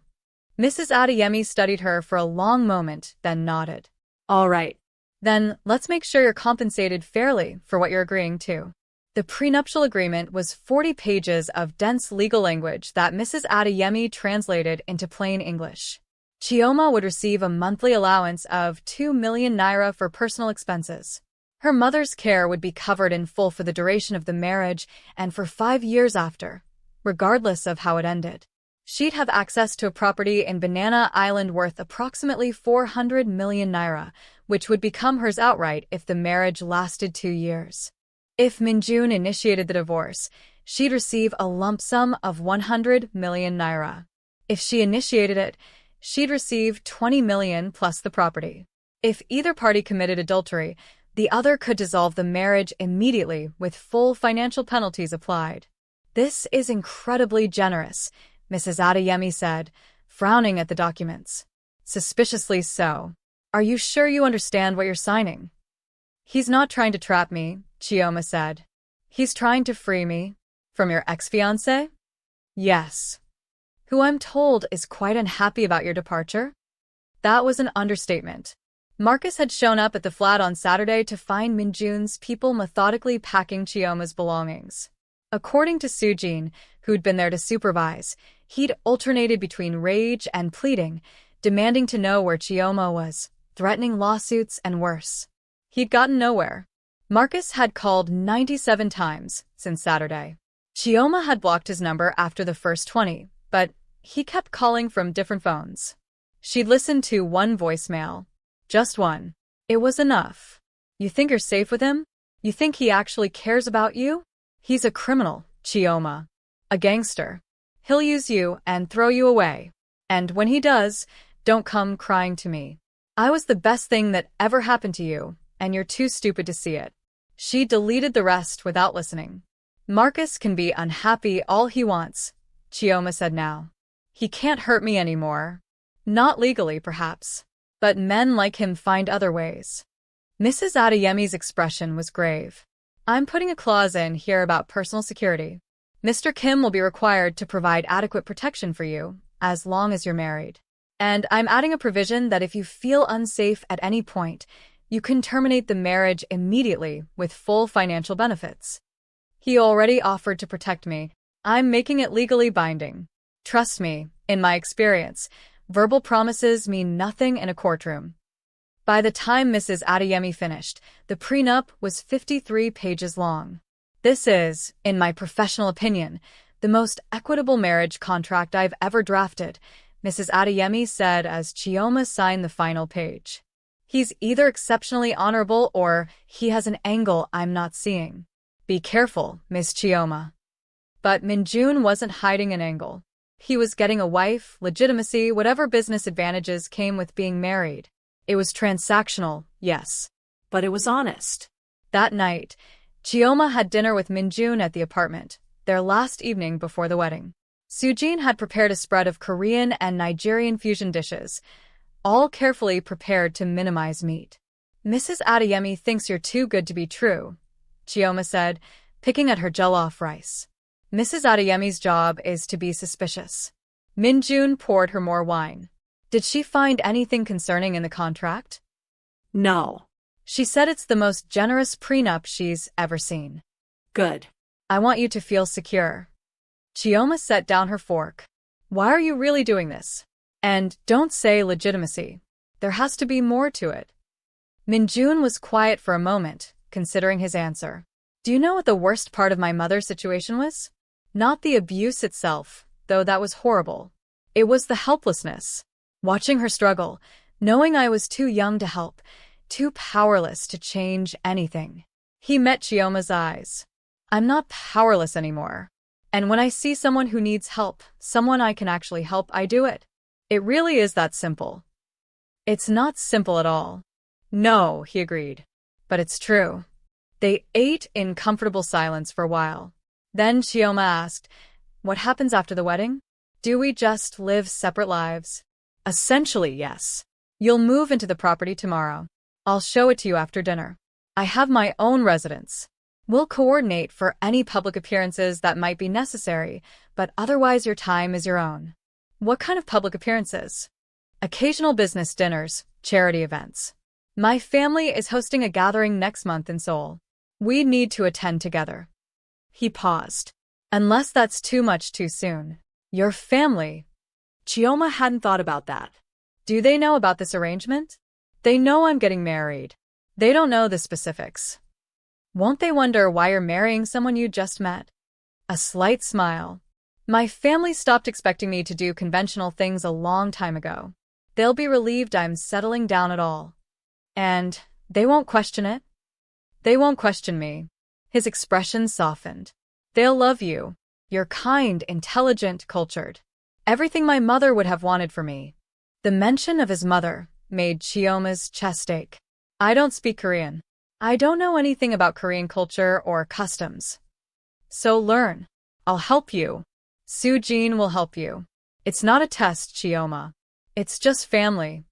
Speaker 1: Mrs. Adeyemi studied her for a long moment, then nodded. All right. Then let's make sure you're compensated fairly for what you're agreeing to. The prenuptial agreement was 40 pages of dense legal language that Mrs. Adeyemi translated into plain English. Chioma would receive a monthly allowance of 2 million naira for personal expenses. Her mother's care would be covered in full for the duration of the marriage and for 5 years after, regardless of how it ended. She'd have access to a property in Banana Island worth approximately 400 million naira, which would become hers outright if the marriage lasted 2 years. If Min-jun initiated the divorce, she'd receive a lump sum of 100 million naira. If she initiated it, she'd receive 20 million plus the property. If either party committed adultery, the other could dissolve the marriage immediately with full financial penalties applied. This is incredibly generous, Mrs. Adeyemi said, frowning at the documents. Suspiciously so. Are you sure you understand what you're signing? He's not trying to trap me, Chioma said. He's trying to free me. From your ex-fiancé? Yes. Who I'm told is quite unhappy about your departure? That was an understatement. Marcus had shown up at the flat on Saturday to find Min-jun's people methodically packing Chioma's belongings. According to Soo-jin, who'd been there to supervise, he'd alternated between rage and pleading, demanding to know where Chioma was, threatening lawsuits and worse. He'd gotten nowhere. Marcus had called 97 times since Saturday. Chioma had blocked his number after the first 20, but he kept calling from different phones. She'd listened to one voicemail. Just one. It was enough. You think you're safe with him? You think he actually cares about you? He's a criminal, Chioma. A gangster. He'll use you and throw you away. And when he does, don't come crying to me. I was the best thing that ever happened to you, and you're too stupid to see it. She deleted the rest without listening. Marcus can be unhappy all he wants, Chioma said now. He can't hurt me anymore. Not legally, perhaps. But men like him find other ways. Mrs. Adeyemi's expression was grave. I'm putting a clause in here about personal security. Mr. Kim will be required to provide adequate protection for you, as long as you're married. And I'm adding a provision that if you feel unsafe at any point, you can terminate the marriage immediately with full financial benefits. He already offered to protect me. I'm making it legally binding. Trust me, in my experience, verbal promises mean nothing in a courtroom. By the time Mrs. Adeyemi finished, the prenup was 53 pages long. This is, in my professional opinion, the most equitable marriage contract I've ever drafted, Mrs. Adeyemi said as Chioma signed the final page. He's either exceptionally honorable or he has an angle I'm not seeing. Be careful, Miss Chioma. But Min-jun wasn't hiding an angle. He was getting a wife, legitimacy, whatever business advantages came with being married. It was transactional, yes.
Speaker 2: But it was honest.
Speaker 1: That night, Chioma had dinner with Min-jun at the apartment, their last evening before the wedding. Soo-jin had prepared a spread of Korean and Nigerian fusion dishes, all carefully prepared to minimize meat. Mrs. Adeyemi thinks you're too good to be true, Chioma said, picking at her jollof rice. Mrs. Adeyemi's job is to be suspicious. Min-jun poured her more wine. Did she find anything concerning in the contract?
Speaker 2: No.
Speaker 1: She said it's the most generous prenup she's ever seen.
Speaker 2: Good.
Speaker 1: I want you to feel secure. Chioma set down her fork. Why are you really doing this? And don't say legitimacy. There has to be more to it. Min-jun was quiet for a moment, considering his answer. Do you know what the worst part of my mother's situation was? Not the abuse itself, though that was horrible. It was the helplessness. Watching her struggle, knowing I was too young to help, too powerless to change anything. He met Chioma's eyes. I'm not powerless anymore. And when I see someone who needs help, someone I can actually help, I do it. It really is that simple. It's not simple at all. No, he agreed. But it's true. They ate in comfortable silence for a while. Then Chioma asked, what happens after the wedding? Do we just live separate lives? Essentially, yes. You'll move into the property tomorrow. I'll show it to you after dinner. I have my own residence. We'll coordinate for any public appearances that might be necessary, but otherwise your time is your own. What kind of public appearances? Occasional business dinners, charity events. My family is hosting a gathering next month in Seoul. We need to attend together. He paused. Unless that's too much too soon. Your family.
Speaker 2: Chioma hadn't thought about that.
Speaker 1: Do they know about this arrangement? They know I'm getting married. They don't know the specifics. Won't they wonder why you're marrying someone you just met? A slight smile. My family stopped expecting me to do conventional things a long time ago. They'll be relieved I'm settling down at all. And they won't question it. They won't question me. His expression softened. They'll love you. You're kind, intelligent, cultured. Everything my mother would have wanted for me. The mention of his mother made Chioma's chest ache. I don't speak Korean. I don't know anything about Korean culture or customs. So learn. I'll help you. Soo-jin will help you. It's not a test, Chioma. It's just family.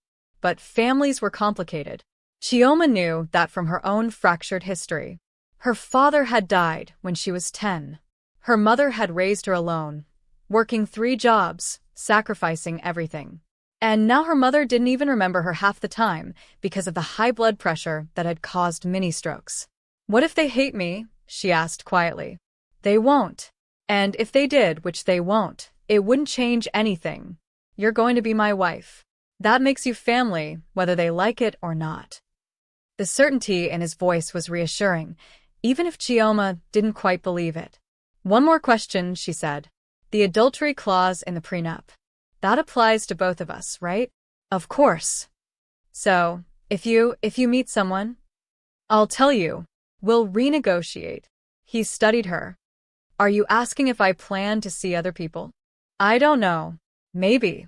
Speaker 1: But families were complicated. Chioma knew that from her own fractured history. Her father had died when she was 10. Her mother had raised her alone, working 3 jobs, sacrificing everything. And now her mother didn't even remember her half the time because of the high blood pressure that had caused mini-strokes. What if they hate me? She asked quietly. They won't. And if they did, which they won't, it wouldn't change anything. You're going to be my wife. That makes you family, whether they like it or not. The certainty in his voice was reassuring, even if Chioma didn't quite believe it. One more question, she said. The adultery clause in the prenup. That applies to both of us, right? Of course. So, if you meet someone, I'll tell you. We'll renegotiate. He studied her. Are you asking if I plan to see other people? I don't know. Maybe.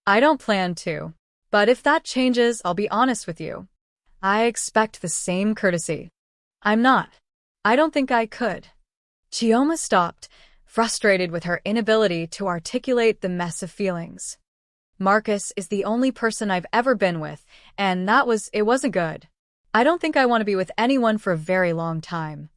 Speaker 1: I don't plan to. But if that changes, I'll be honest with you. I expect the same courtesy. I'm not. I don't think I could. Chioma stopped, frustrated with her inability to articulate the mess of feelings. Marcus is the only person I've ever been with, and it wasn't good. I don't think I want to be with anyone for a very long time.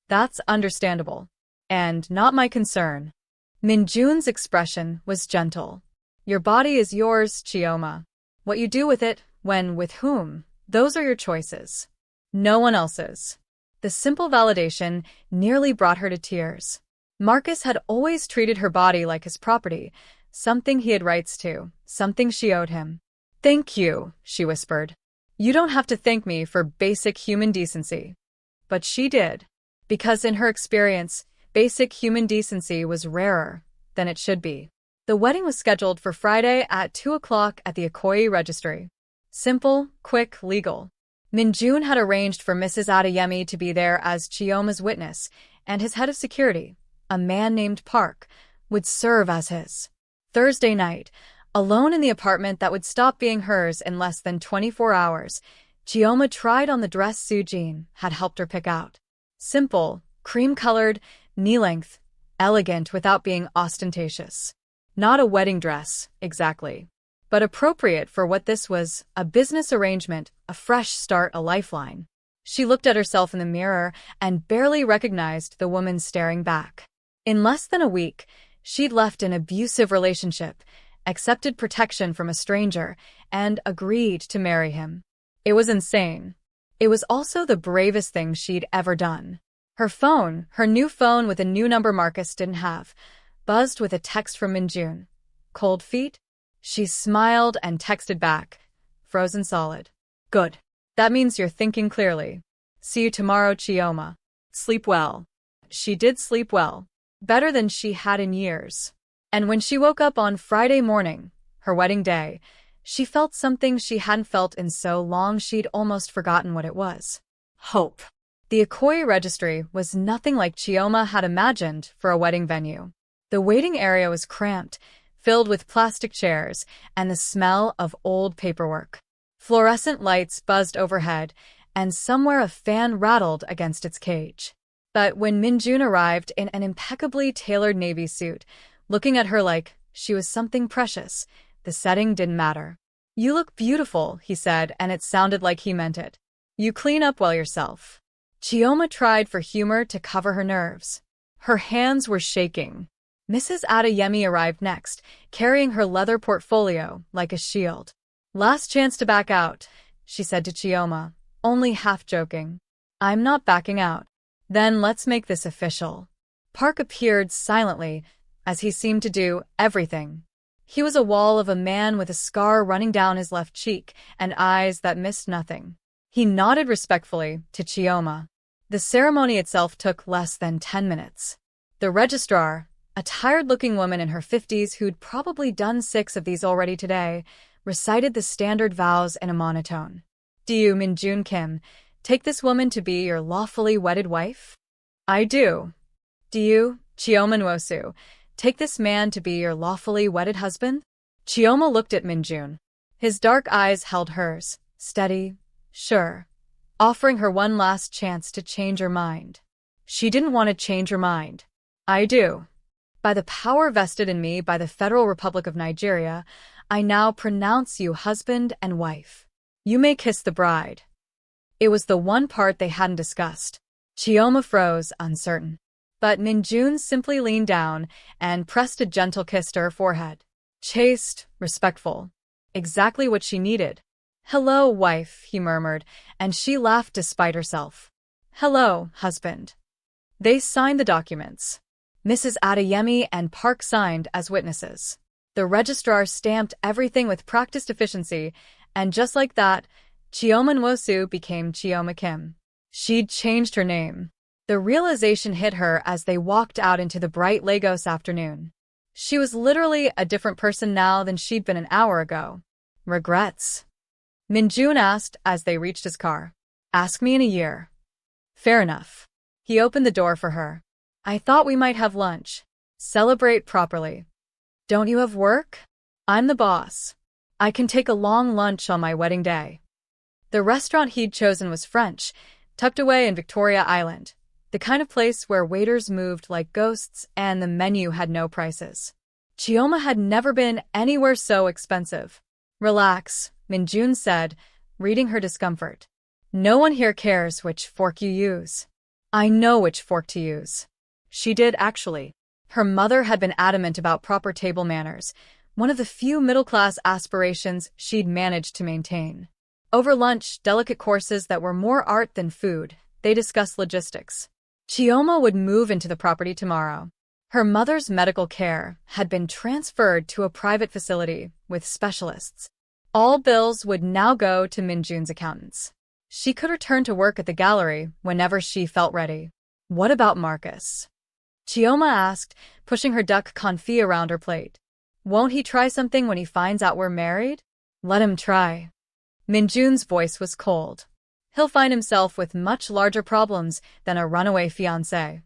Speaker 1: That's understandable. And not my concern. Min-jun's expression was gentle. Your body is yours, Chioma. What you do with it, when, with whom, those are your choices. No one else's. The simple validation nearly brought her to tears. Marcus had always treated her body like his property, something he had rights to, something she owed him. Thank you, she whispered. You don't have to thank me for basic human decency. But she did. Because in her experience, basic human decency was rarer than it should be. The wedding was scheduled for Friday at 2 o'clock at the Ikoyi registry. Simple, quick, legal. Min-jun had arranged for Mrs. Adeyemi to be there as Chioma's witness, and his head of security, a man named Park, would serve as his. Thursday night, alone in the apartment that would stop being hers in less than 24 hours, Chioma tried on the dress Soo-jin had helped her pick out. Simple, cream-colored, knee-length, elegant without being ostentatious. Not a wedding dress, exactly. But appropriate for what this was, a business arrangement, a fresh start, a lifeline. She looked at herself in the mirror and barely recognized the woman staring back. In less than a week, she'd left an abusive relationship, accepted protection from a stranger, and agreed to marry him. It was insane. It was also the bravest thing she'd ever done. Her phone, her new phone with a new number Marcus didn't have, buzzed with a text from Min-jun. Cold feet? She smiled and texted back. Frozen solid. Good. That means you're thinking clearly. See you tomorrow, Chioma.
Speaker 2: Sleep well.
Speaker 1: She did sleep well. Better than she had in years. And when she woke up on Friday morning, her wedding day, she felt something she hadn't felt in so long she'd almost forgotten what it was.
Speaker 2: Hope.
Speaker 1: The Eclipse registry was nothing like Chioma had imagined for a wedding venue. The waiting area was cramped, filled with plastic chairs and the smell of old paperwork. Fluorescent lights buzzed overhead, and somewhere a fan rattled against its cage. But when Min-jun arrived in an impeccably tailored navy suit, looking at her like she was something precious, the setting didn't matter. You look beautiful, he said, and it sounded like he meant it. You clean up well yourself. Chioma tried for humor to cover her nerves. Her hands were shaking. Mrs. Adeyemi arrived next, carrying her leather portfolio like a shield. Last chance to back out, she said to Chioma, only half joking. I'm not backing out. Then let's make this official. Park appeared silently, as he seemed to do everything. He was a wall of a man with a scar running down his left cheek and eyes that missed nothing. He nodded respectfully to Chioma. The ceremony itself took less than 10 minutes. The registrar, a tired-looking woman in her 50s who'd probably done 6 of these already today, recited the standard vows in a monotone. Do you, Min-jun Kim, take this woman to be your lawfully wedded wife? I do. Do you, Chioma Nwosu, take this man to be your lawfully wedded husband? Chioma looked at Min-jun. His dark eyes held hers, steady, sure, offering her one last chance to change her mind. She didn't want to change her mind. I do. By the power vested in me by the Federal Republic of Nigeria, I now pronounce you husband and wife. You may kiss the bride. It was the one part they hadn't discussed. Chioma froze, uncertain. But Min-jun simply leaned down and pressed a gentle kiss to her forehead. Chaste, respectful. Exactly what she needed. Hello, wife, he murmured, and she laughed despite herself. Hello, husband. They signed the documents. Mrs. Adeyemi and Park signed as witnesses. The registrar stamped everything with practiced efficiency, and just like that, Chioma Nwosu became Chioma Kim. She'd changed her name. The realization hit her as they walked out into the bright Lagos afternoon. She was literally a different person now than she'd been an hour ago. Regrets? Min-jun asked as they reached his car. Ask me in a year. Fair enough. He opened the door for her. I thought we might have lunch. Celebrate properly. Don't you have work? I'm the boss. I can take a long lunch on my wedding day. The restaurant he'd chosen was French, tucked away in Victoria Island, the kind of place where waiters moved like ghosts and the menu had no prices. Chioma had never been anywhere so expensive. Relax, Min-jun said, reading her discomfort. No one here cares which fork you use. I know which fork to use. She did, actually. Her mother had been adamant about proper table manners, one of the few middle-class aspirations she'd managed to maintain. Over lunch, delicate courses that were more art than food, they discussed logistics. Chioma would move into the property tomorrow. Her mother's medical care had been transferred to a private facility with specialists. All bills would now go to Min-jun's accountants. She could return to work at the gallery whenever she felt ready. What about Marcus? Chioma asked, pushing her duck confit around her plate. Won't he try something when he finds out we're married? Let him try. Min-jun's voice was cold. He'll find himself with much larger problems than a runaway fiancé.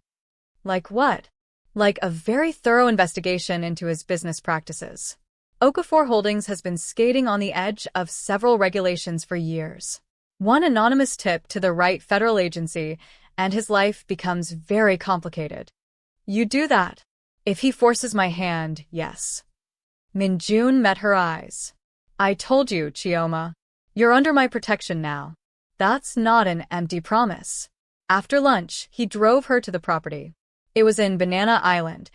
Speaker 1: Like what? Like a very thorough investigation into his business practices. Okafor Holdings has been skating on the edge of several regulations for years. One anonymous tip to the right federal agency, and his life becomes very complicated. You do that. If he forces my hand, yes. Min-jun met her eyes. I told you, Chioma. You're under my protection now. That's not an empty promise. After lunch, he drove her to the property. It was in Banana Island,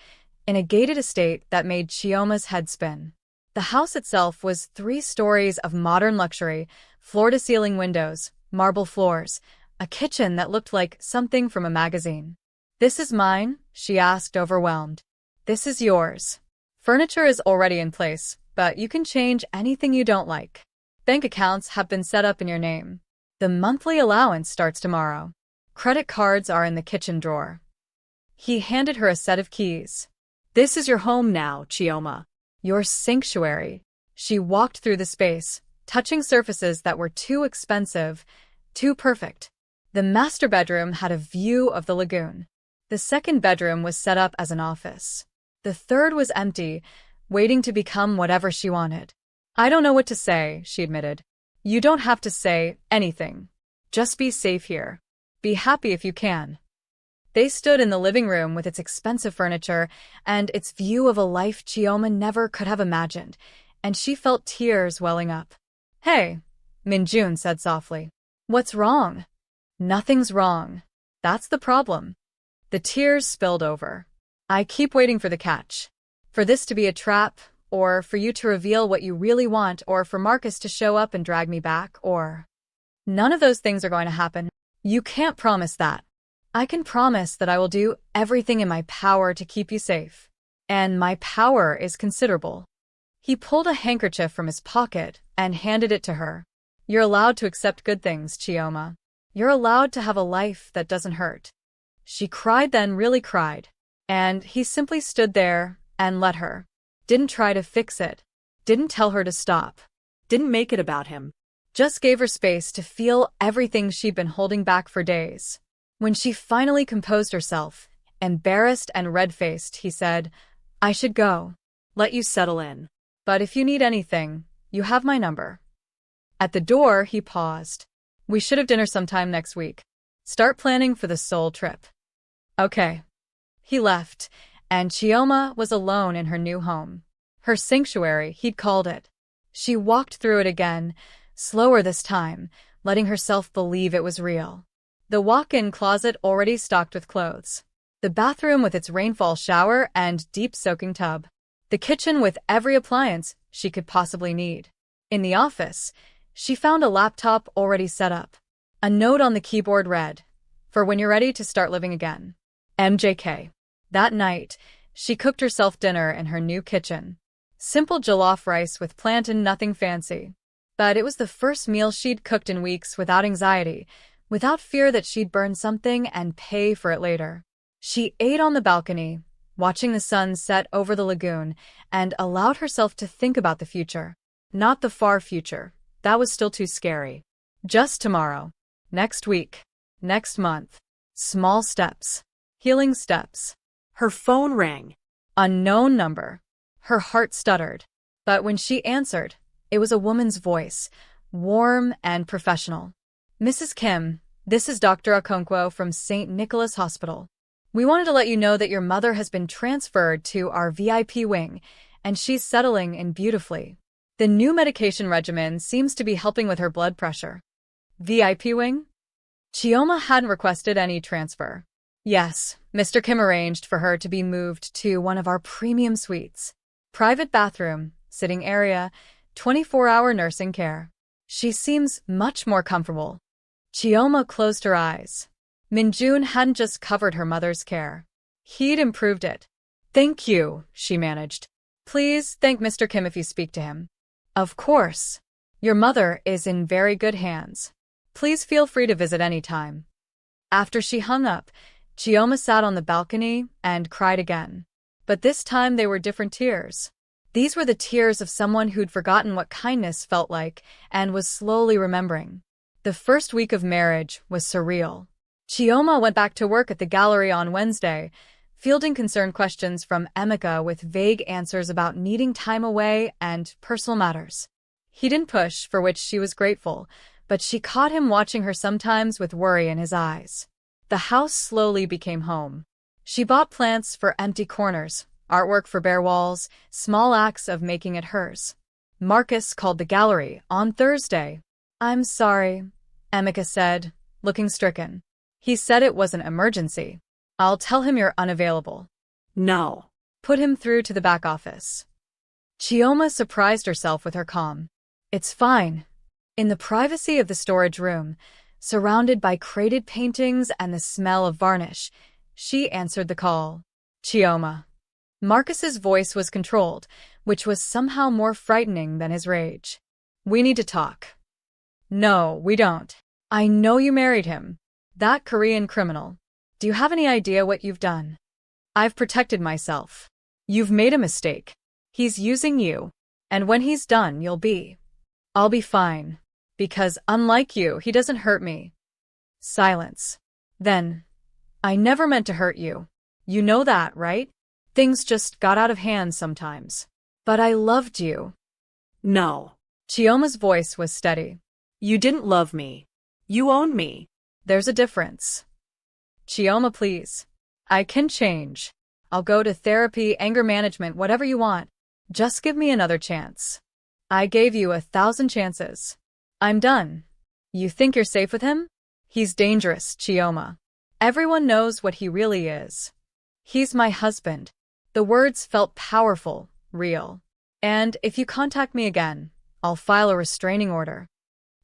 Speaker 1: in a gated estate that made Chioma's head spin. The house itself was 3 stories of modern luxury, floor-to-ceiling windows, marble floors, a kitchen that looked like something from a magazine. "This is mine?" she asked, overwhelmed. "This is yours. Furniture is already in place, but you can change anything you don't like. Bank accounts have been set up in your name. The monthly allowance starts tomorrow. Credit cards are in the kitchen drawer." He handed her a set of keys.
Speaker 2: This is your home now, Chioma.
Speaker 1: "Your sanctuary." She walked through the space, touching surfaces that were too expensive, too perfect. The master bedroom had a view of the lagoon. The second bedroom was set up as an office. The third was empty, waiting to become whatever she wanted. "I don't know what to say," she admitted. "You don't have to say anything. Just be safe here. Be happy if you can." They stood in the living room with its expensive furniture and its view of a life Chioma never could have imagined, and she felt tears welling up. "Hey," Min-jun said softly. "What's wrong?" "Nothing's wrong. That's the problem." The tears spilled over. "I keep waiting for the catch. For this to be a trap, or for you to reveal what you really want, or for Marcus to show up and drag me back, or... None of those things are going to happen. You can't promise that. I can promise that I will do everything in my power to keep you safe. And my power is considerable." He pulled a handkerchief from his pocket and handed it to her. "You're allowed to accept good things, Chioma. You're allowed to have a life that doesn't hurt." She cried, then really cried. And he simply stood there and let her. Didn't try to fix it. Didn't tell her to stop.
Speaker 2: Didn't make it about him.
Speaker 1: Just gave her space to feel everything she'd been holding back for days. When she finally composed herself, embarrassed and red-faced, he said, "I should go.
Speaker 2: Let you settle in.
Speaker 1: But if you need anything, you have my number." At the door, he paused. "We should have dinner sometime next week. Start planning for the Seoul trip." "Okay." He left, and Chioma was alone in her new home. Her sanctuary, he'd called it. She walked through it again, slower this time, letting herself believe it was real. The walk-in closet already stocked with clothes. The bathroom with its rainfall shower and deep soaking tub. The kitchen with every appliance she could possibly need. In the office, she found a laptop already set up. A note on the keyboard read, "For when you're ready to start living again. MJK." That night, she cooked herself dinner in her new kitchen. Simple jollof rice with plantain, nothing fancy. But it was the first meal she'd cooked in weeks without anxiety, without fear that she'd burn something and pay for it later. She ate on the balcony, watching the sun set over the lagoon, and allowed herself to think about the future. Not the far future. That was still too scary. Just tomorrow. Next week. Next month. Small steps. Healing steps.
Speaker 2: Her phone rang.
Speaker 1: Unknown number. Her heart stuttered. But when she answered, it was a woman's voice, warm and professional. "Mrs. Kim, this is Dr. Okonkwo from St. Nicholas Hospital. We wanted to let you know that your mother has been transferred to our VIP wing, and she's settling in beautifully. The new medication regimen seems to be helping with her blood pressure." VIP wing? Chioma hadn't requested any transfer. "Yes, Mr. Kim arranged for her to be moved to one of our premium suites. Private bathroom, sitting area, 24-hour nursing care. She seems much more comfortable." Chioma closed her eyes. Min-jun hadn't just covered her mother's care. He'd improved it. "Thank you," she managed. "Please thank Mr. Kim if you speak to him." "Of course. Your mother is in very good hands. Please feel free to visit any time." After she hung up, Chioma sat on the balcony and cried again. But this time they were different tears. These were the tears of someone who'd forgotten what kindness felt like and was slowly remembering. The first week of marriage was surreal. Chioma went back to work at the gallery on Wednesday, fielding concerned questions from Emeka with vague answers about needing time away and personal matters. He didn't push, for which she was grateful, but she caught him watching her sometimes with worry in his eyes. The house slowly became home. She bought plants for empty corners, artwork for bare walls, small acts of making it hers. Marcus called the gallery on Thursday. "I'm sorry. Emeka said, looking stricken. He said it was an emergency. I'll tell him you're unavailable.
Speaker 2: No.
Speaker 1: Put him through to the back office. Chioma surprised herself with her calm. It's fine. In the privacy of the storage room, surrounded by crated paintings and the smell of varnish, she answered the call. Chioma. Marcus's voice was controlled, which was somehow more frightening than his rage. We need to talk. No, we don't. I know you married him. That Korean criminal. Do you have any idea what you've done? I've protected myself. You've made a mistake. He's using you. And when he's done, I'll be fine. Because, unlike you, he doesn't hurt me. Silence. Then, I never meant to hurt you. You know that, right? Things just got out of hand sometimes. But I loved you.
Speaker 2: No.
Speaker 1: Chioma's voice was steady.
Speaker 2: You didn't love me. You owned me.
Speaker 1: There's a difference. Chioma, please. I can change. I'll go to therapy, anger management, whatever you want. Just give me another chance. I gave you 1,000 chances. I'm done. You think you're safe with him? He's dangerous, Chioma. Everyone knows what he really is. He's my husband. The words felt powerful, real. And if you contact me again, I'll file a restraining order.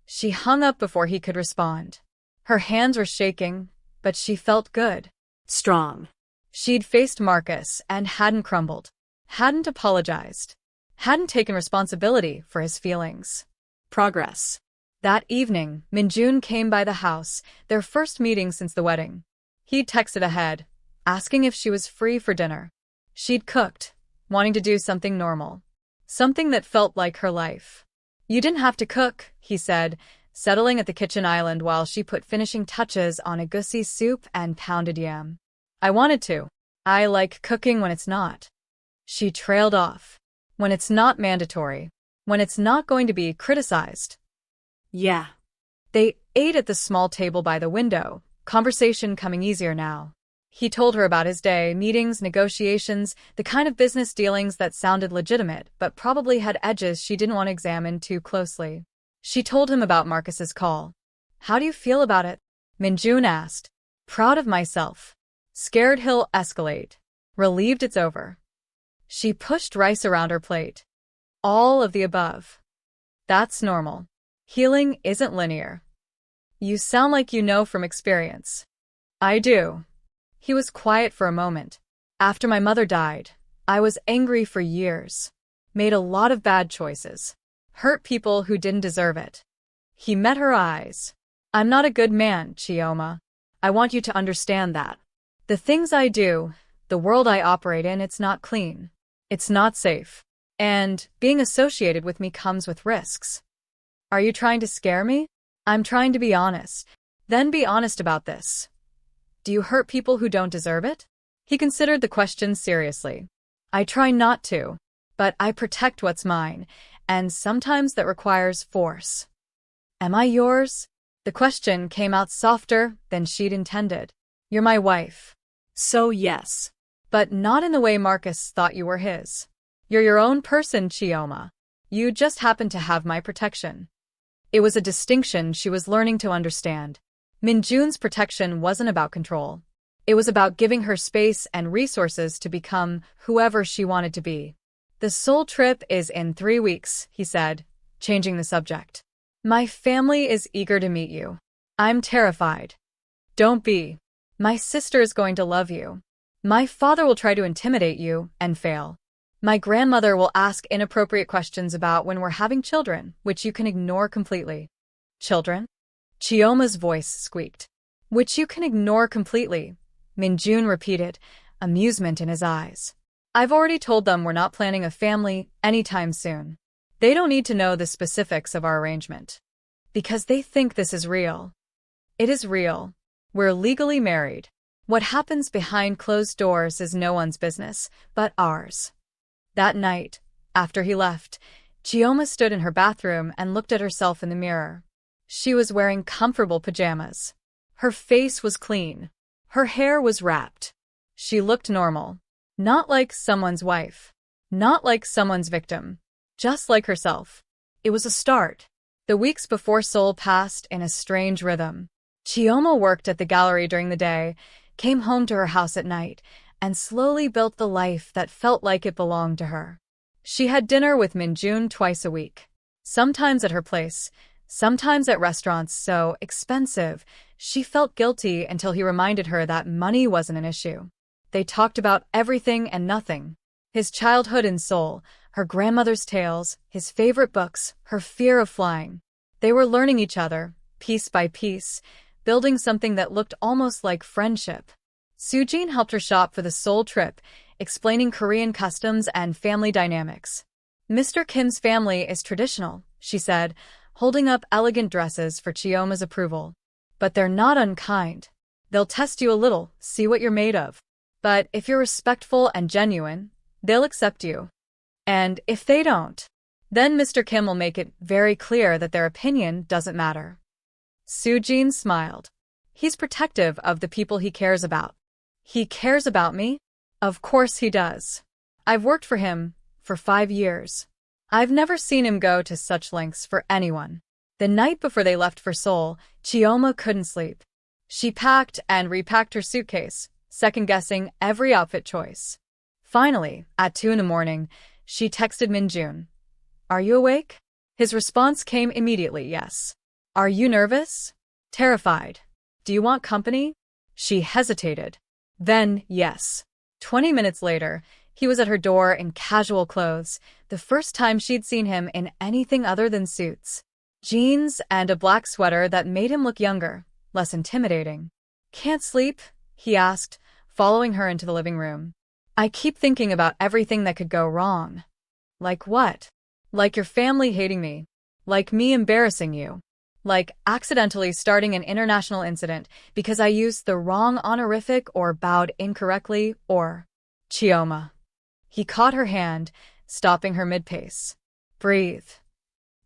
Speaker 1: She hung up before he could respond. Her hands were shaking, but she felt good.
Speaker 2: Strong.
Speaker 1: She'd faced Marcus and hadn't crumbled, hadn't apologized, hadn't taken responsibility for his feelings.
Speaker 2: Progress.
Speaker 1: That evening, Min-jun came by the house, their first meeting since the wedding. He'd texted ahead, asking if she was free for dinner. She'd cooked, wanting to do something normal. Something that felt like her life. You didn't have to cook, he said, settling at the kitchen island while she put finishing touches on egusi soup and pounded yam. I wanted to. I like cooking when it's not. She trailed off. When it's not mandatory. When it's not going to be criticized.
Speaker 2: Yeah.
Speaker 1: They ate at the small table by the window, conversation coming easier now. He told her about his day, meetings, negotiations, the kind of business dealings that sounded legitimate but probably had edges she didn't want to examine too closely. She told him about Marcus's call. How do you feel about it? Min-jun asked. Proud of myself. Scared he'll escalate. Relieved it's over. She pushed rice around her plate. All of the above. That's normal. Healing isn't linear. You sound like you know from experience. I do. He was quiet for a moment. After my mother died, I was angry for years. Made a lot of bad choices. Hurt people who didn't deserve it. He met her eyes. I'm not a good man, Chioma. I want you to understand that. The things I do, the world I operate in, it's not clean. It's not safe. And being associated with me comes with risks. Are you trying to scare me? I'm trying to be honest. Then be honest about this. Do you hurt people who don't deserve it? He considered the question seriously. I try not to, but I protect what's mine, and sometimes that requires force. Am I yours? The question came out softer than she'd intended. You're my wife.
Speaker 2: So yes.
Speaker 1: But not in the way Marcus thought you were his. You're your own person, Chioma. You just happen to have my protection. It was a distinction she was learning to understand. Min-jun's protection wasn't about control. It was about giving her space and resources to become whoever she wanted to be. The Seoul trip is in 3 weeks, he said, changing the subject. My family is eager to meet you. I'm terrified. Don't be. My sister is going to love you. My father will try to intimidate you and fail. My grandmother will ask inappropriate questions about when we're having children, which you can ignore completely. Children? Chioma's voice squeaked. Which you can ignore completely, Min-jun repeated, amusement in his eyes. I've already told them we're not planning a family anytime soon. They don't need to know the specifics of our arrangement. Because they think this is real. It is real. We're legally married. What happens behind closed doors is no one's business, but ours. That night, after he left, Chioma stood in her bathroom and looked at herself in the mirror. She was wearing comfortable pajamas. Her face was clean. Her hair was wrapped. She looked normal. Not like someone's wife. Not like someone's victim. Just like herself. It was a start. The weeks before Seoul passed in a strange rhythm. Chioma worked at the gallery during the day, came home to her house at night, and slowly built the life that felt like it belonged to her. She had dinner with Min-jun twice a week. Sometimes at her place, sometimes at restaurants so expensive, she felt guilty until he reminded her that money wasn't an issue. They talked about everything and nothing. His childhood in Seoul, her grandmother's tales, his favorite books, her fear of flying. They were learning each other, piece by piece, building something that looked almost like friendship. Soo-jin helped her shop for the Seoul trip, explaining Korean customs and family dynamics. Mr. Kim's family is traditional, she said, holding up elegant dresses for Chioma's approval. But they're not unkind. They'll test you a little, see what you're made of. But if you're respectful and genuine, they'll accept you. And if they don't, then Mr. Kim will make it very clear that their opinion doesn't matter. Soo-jin smiled. He's protective of the people he cares about. He cares about me? Of course he does. I've worked for him for 5 years. I've never seen him go to such lengths for anyone. The night before they left for Seoul, Chioma couldn't sleep. She packed and repacked her suitcase, second-guessing every outfit choice. Finally, at 2 a.m, she texted Min-jun. Are you awake? His response came immediately, yes. Are you nervous? Terrified? Do you want company? She hesitated. Then, yes. 20 minutes later, he was at her door in casual clothes, the first time she'd seen him in anything other than suits. Jeans and a black sweater that made him look younger, less intimidating. Can't sleep? He asked, following her into the living room. I keep thinking about everything that could go wrong. Like what? Like your family hating me. Like me embarrassing you. Like accidentally starting an international incident because I used the wrong honorific or bowed incorrectly, or... Chioma. He caught her hand, stopping her mid-pace. Breathe.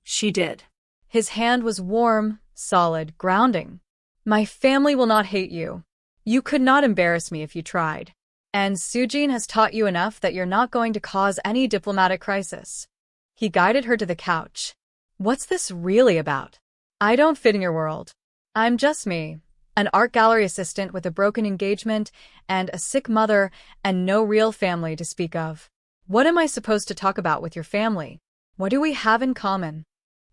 Speaker 2: She did.
Speaker 1: His hand was warm, solid, grounding. My family will not hate you. You could not embarrass me if you tried. And Soo-jin has taught you enough that you're not going to cause any diplomatic crisis. He guided her to the couch. What's this really about? I don't fit in your world. I'm just me, an art gallery assistant with a broken engagement and a sick mother and no real family to speak of. What am I supposed to talk about with your family? What do we have in common?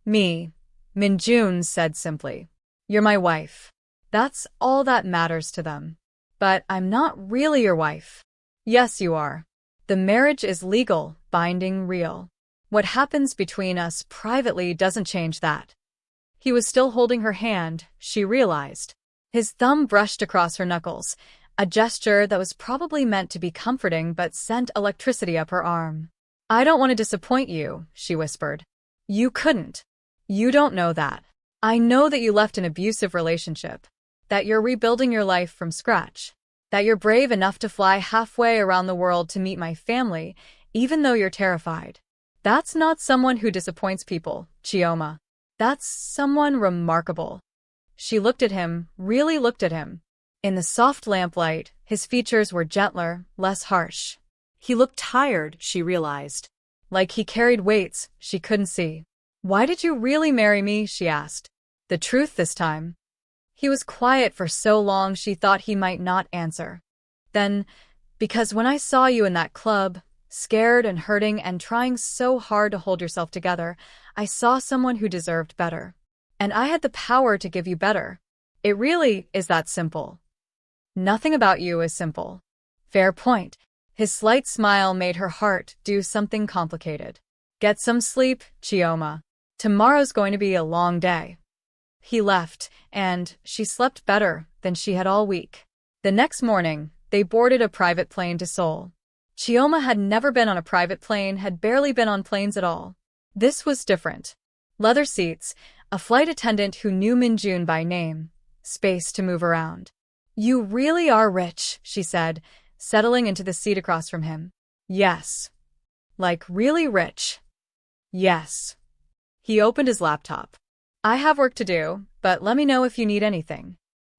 Speaker 1: Me, Min-jun said simply. You're my wife. That's all that matters to them. But I'm not really your wife. Yes, you are. The marriage is legal, binding, real. What happens between us privately doesn't change that. He was still holding her hand, she realized. His thumb brushed across her knuckles, a gesture that was probably meant to be comforting but sent electricity up her arm. I don't want to disappoint you, she whispered. You couldn't. You don't know that. I know that you left an abusive relationship, that you're rebuilding your life from scratch, that you're brave enough to fly halfway around the world to meet my family, even though you're terrified. That's not someone who disappoints people, Chioma. That's someone remarkable. She looked at him, really looked at him. In the soft lamplight, his features were gentler, less harsh.
Speaker 2: He looked tired, she realized.
Speaker 1: Like he carried weights she couldn't see. Why did you really marry me? She asked. The truth this time. He was quiet for so long she thought he might not answer. Then, because when I saw you in that club, scared and hurting and trying so hard to hold yourself together, I saw someone who deserved better. And I had the power to give you better. It really is that simple. Nothing about you is simple. Fair point. His slight smile made her heart do something complicated. Get some sleep, Chioma. Tomorrow's going to be a long day. He left, and she slept better than she had all week. The next morning, they boarded a private plane to Seoul. Chioma had never been on a private plane, had barely been on planes at all. This was different. Leather seats, a flight attendant who knew Min-jun by name, space to move around. You really are rich, she said, settling into the seat across from him. Yes. Like really rich. Yes. He opened his laptop. I have work to do, but let me know if you need anything.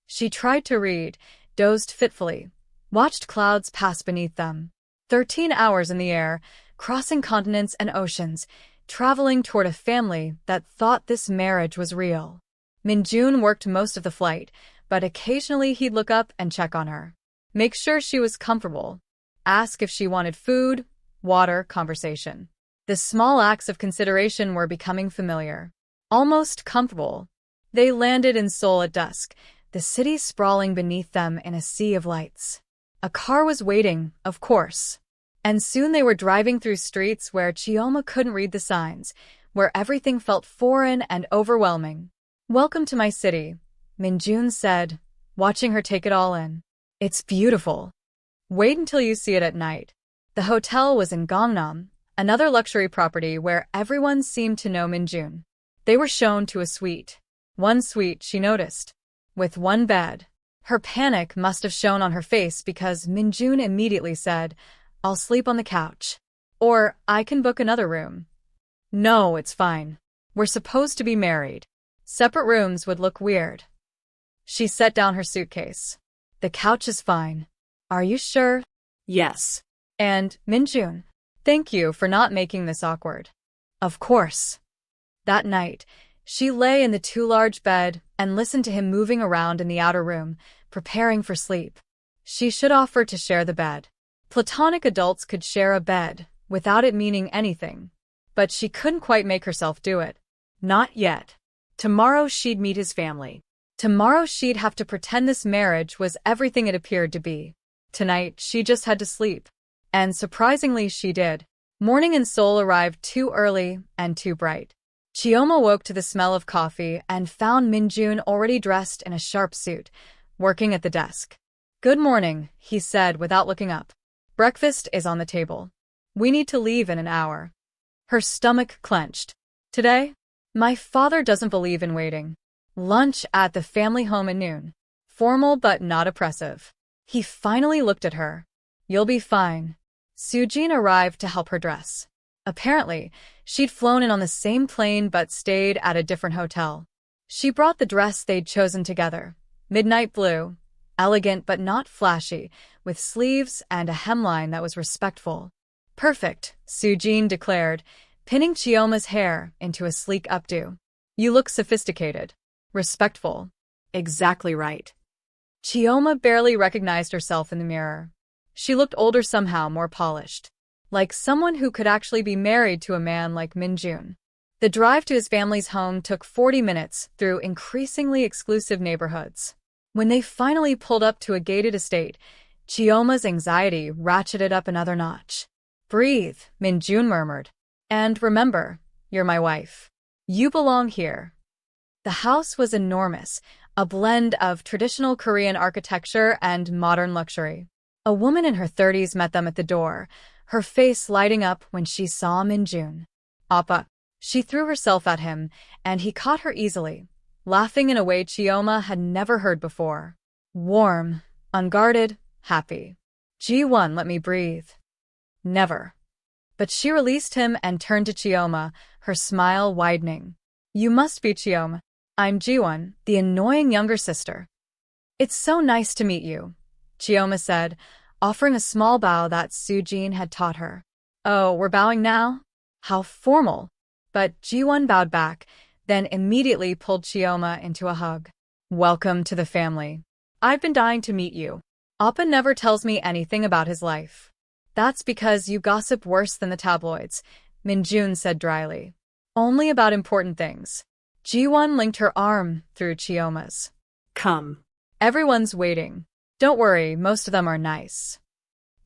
Speaker 1: She tried to read, dozed fitfully, watched clouds pass beneath them. 13 hours in the air, crossing continents and oceans, traveling toward a family that thought this marriage was real. Min-jun worked most of the flight, but occasionally he'd look up and check on her. Make sure she was comfortable. Ask if she wanted food, water, conversation. The small acts of consideration were becoming familiar. Almost comfortable. They landed in Seoul at dusk, the city sprawling beneath them in a sea of lights. A car was waiting, of course. And soon they were driving through streets where Chioma couldn't read the signs, where everything felt foreign and overwhelming. "Welcome to my city," Min-jun said, watching her take it all in. "It's beautiful. Wait until you see it at night." The hotel was in Gangnam, another luxury property where everyone seemed to know Min-jun. They were shown to a suite. One suite, she noticed, with one bed. Her panic must have shown on her face because Min-jun immediately said, "I'll sleep on the couch. Or, I can book another room." "No, it's fine. We're supposed to be married. Separate rooms would look weird." She set down her suitcase. "The couch is fine. Are you sure?"
Speaker 2: Yes.
Speaker 1: And, Min-jun, thank you for not making this awkward. Of course. That night, she lay in the too-large bed and listened to him moving around in the outer room, preparing for sleep. She should offer to share the bed. Platonic adults could share a bed, without it meaning anything. But she couldn't quite make herself do it. Not yet.
Speaker 2: Tomorrow she'd meet his family.
Speaker 1: Tomorrow she'd have to pretend this marriage was everything it appeared to be. Tonight, she just had to sleep. And surprisingly, she did. Morning in Seoul arrived too early and too bright. Chioma woke to the smell of coffee and found Min-jun already dressed in a sharp suit, working at the desk. "Good morning," he said without looking up. "Breakfast is on the table. We need to leave in an hour." Her stomach clenched. "Today? My father doesn't believe in waiting. Lunch at the family home at noon. Formal but not oppressive." He finally looked at her. "You'll be fine." Soo-jin arrived to help her dress. Apparently, she'd flown in on the same plane but stayed at a different hotel. She brought the dress they'd chosen together. Midnight blue, elegant but not flashy, with sleeves and a hemline that was respectful. "Perfect," Soo-jin declared, pinning Chioma's hair into a sleek updo. "You look sophisticated. Respectful."
Speaker 2: Exactly right.
Speaker 1: Chioma barely recognized herself in the mirror. She looked older somehow, more polished. Like someone who could actually be married to a man like Min-jun. The drive to his family's home took 40 minutes through increasingly exclusive neighborhoods. When they finally pulled up to a gated estate, Chioma's anxiety ratcheted up another notch. "Breathe," Min-jun murmured. "And remember, you're my wife. You belong here." The house was enormous, a blend of traditional Korean architecture and modern luxury. A woman in her 30s met them at the door, her face lighting up when she saw Min-jun. "Appa." She threw herself at him, and he caught her easily, laughing in a way Chioma had never heard before. Warm, unguarded, happy. "Ji-won, let me breathe." "Never." But she released him and turned to Chioma, her smile widening. "You must be Chioma. I'm Ji-won, the annoying younger sister." "It's so nice to meet you," Chioma said, offering a small bow that Soo-jin had taught her. "Oh, we're bowing now? How formal." But Ji-won bowed back, then immediately pulled Chioma into a hug. "Welcome to the family. I've been dying to meet you. Appa never tells me anything about his life." "That's because you gossip worse than the tabloids," Min-jun said dryly. "Only about important things." Ji-won linked her arm through Chioma's.
Speaker 2: "Come.
Speaker 1: "Everyone's waiting. Don't worry, most of them are nice."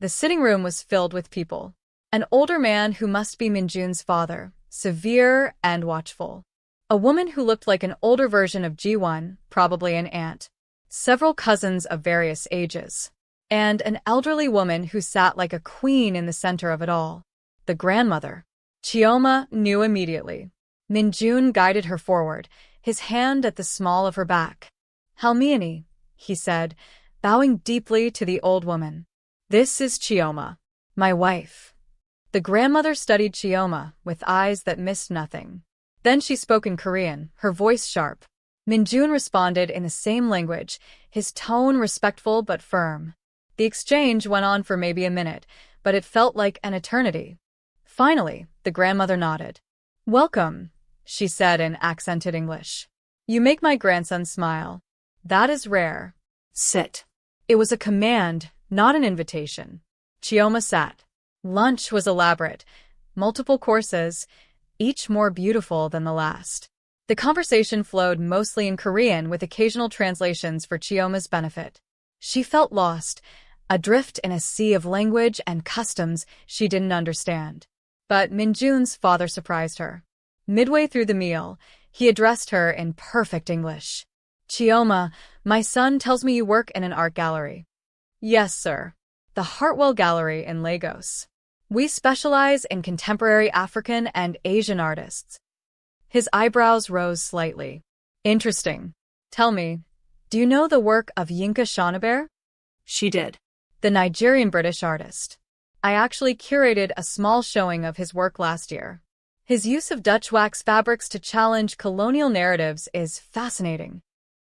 Speaker 1: The sitting room was filled with people. An older man who must be Min-jun's father, severe and watchful. A woman who looked like an older version of Ji-won, probably an aunt. Several cousins of various ages. And an elderly woman who sat like a queen in the center of it all. The grandmother. Chioma knew immediately. Min-jun guided her forward, his hand at the small of her back. "Halmione," he said, bowing deeply to the old woman. "This is Chioma, my wife." The grandmother studied Chioma with eyes that missed nothing. Then she spoke in Korean, her voice sharp. Min-jun responded in the same language, his tone respectful but firm. The exchange went on for maybe a minute, but it felt like an eternity. Finally, the grandmother nodded. Welcome, she said in accented English. You make my grandson smile. That is rare.
Speaker 2: Sit.
Speaker 1: It was a command, not an invitation. Chioma sat. Lunch was elaborate, multiple courses, each more beautiful than the last. The conversation flowed mostly in Korean with occasional translations for Chioma's benefit. She felt lost, adrift in a sea of language and customs she didn't understand. But Min-jun's father surprised her. Midway through the meal, he addressed her in perfect English. Chioma, my son tells me you work in an art gallery. Yes, sir. The Hartwell Gallery in Lagos. We specialize in contemporary African and Asian artists. His eyebrows rose slightly. Interesting. Tell me, do you know the work of Yinka Shonibare?
Speaker 2: She did.
Speaker 1: The Nigerian-British artist. I actually curated a small showing of his work last year. His use of Dutch wax fabrics to challenge colonial narratives is fascinating.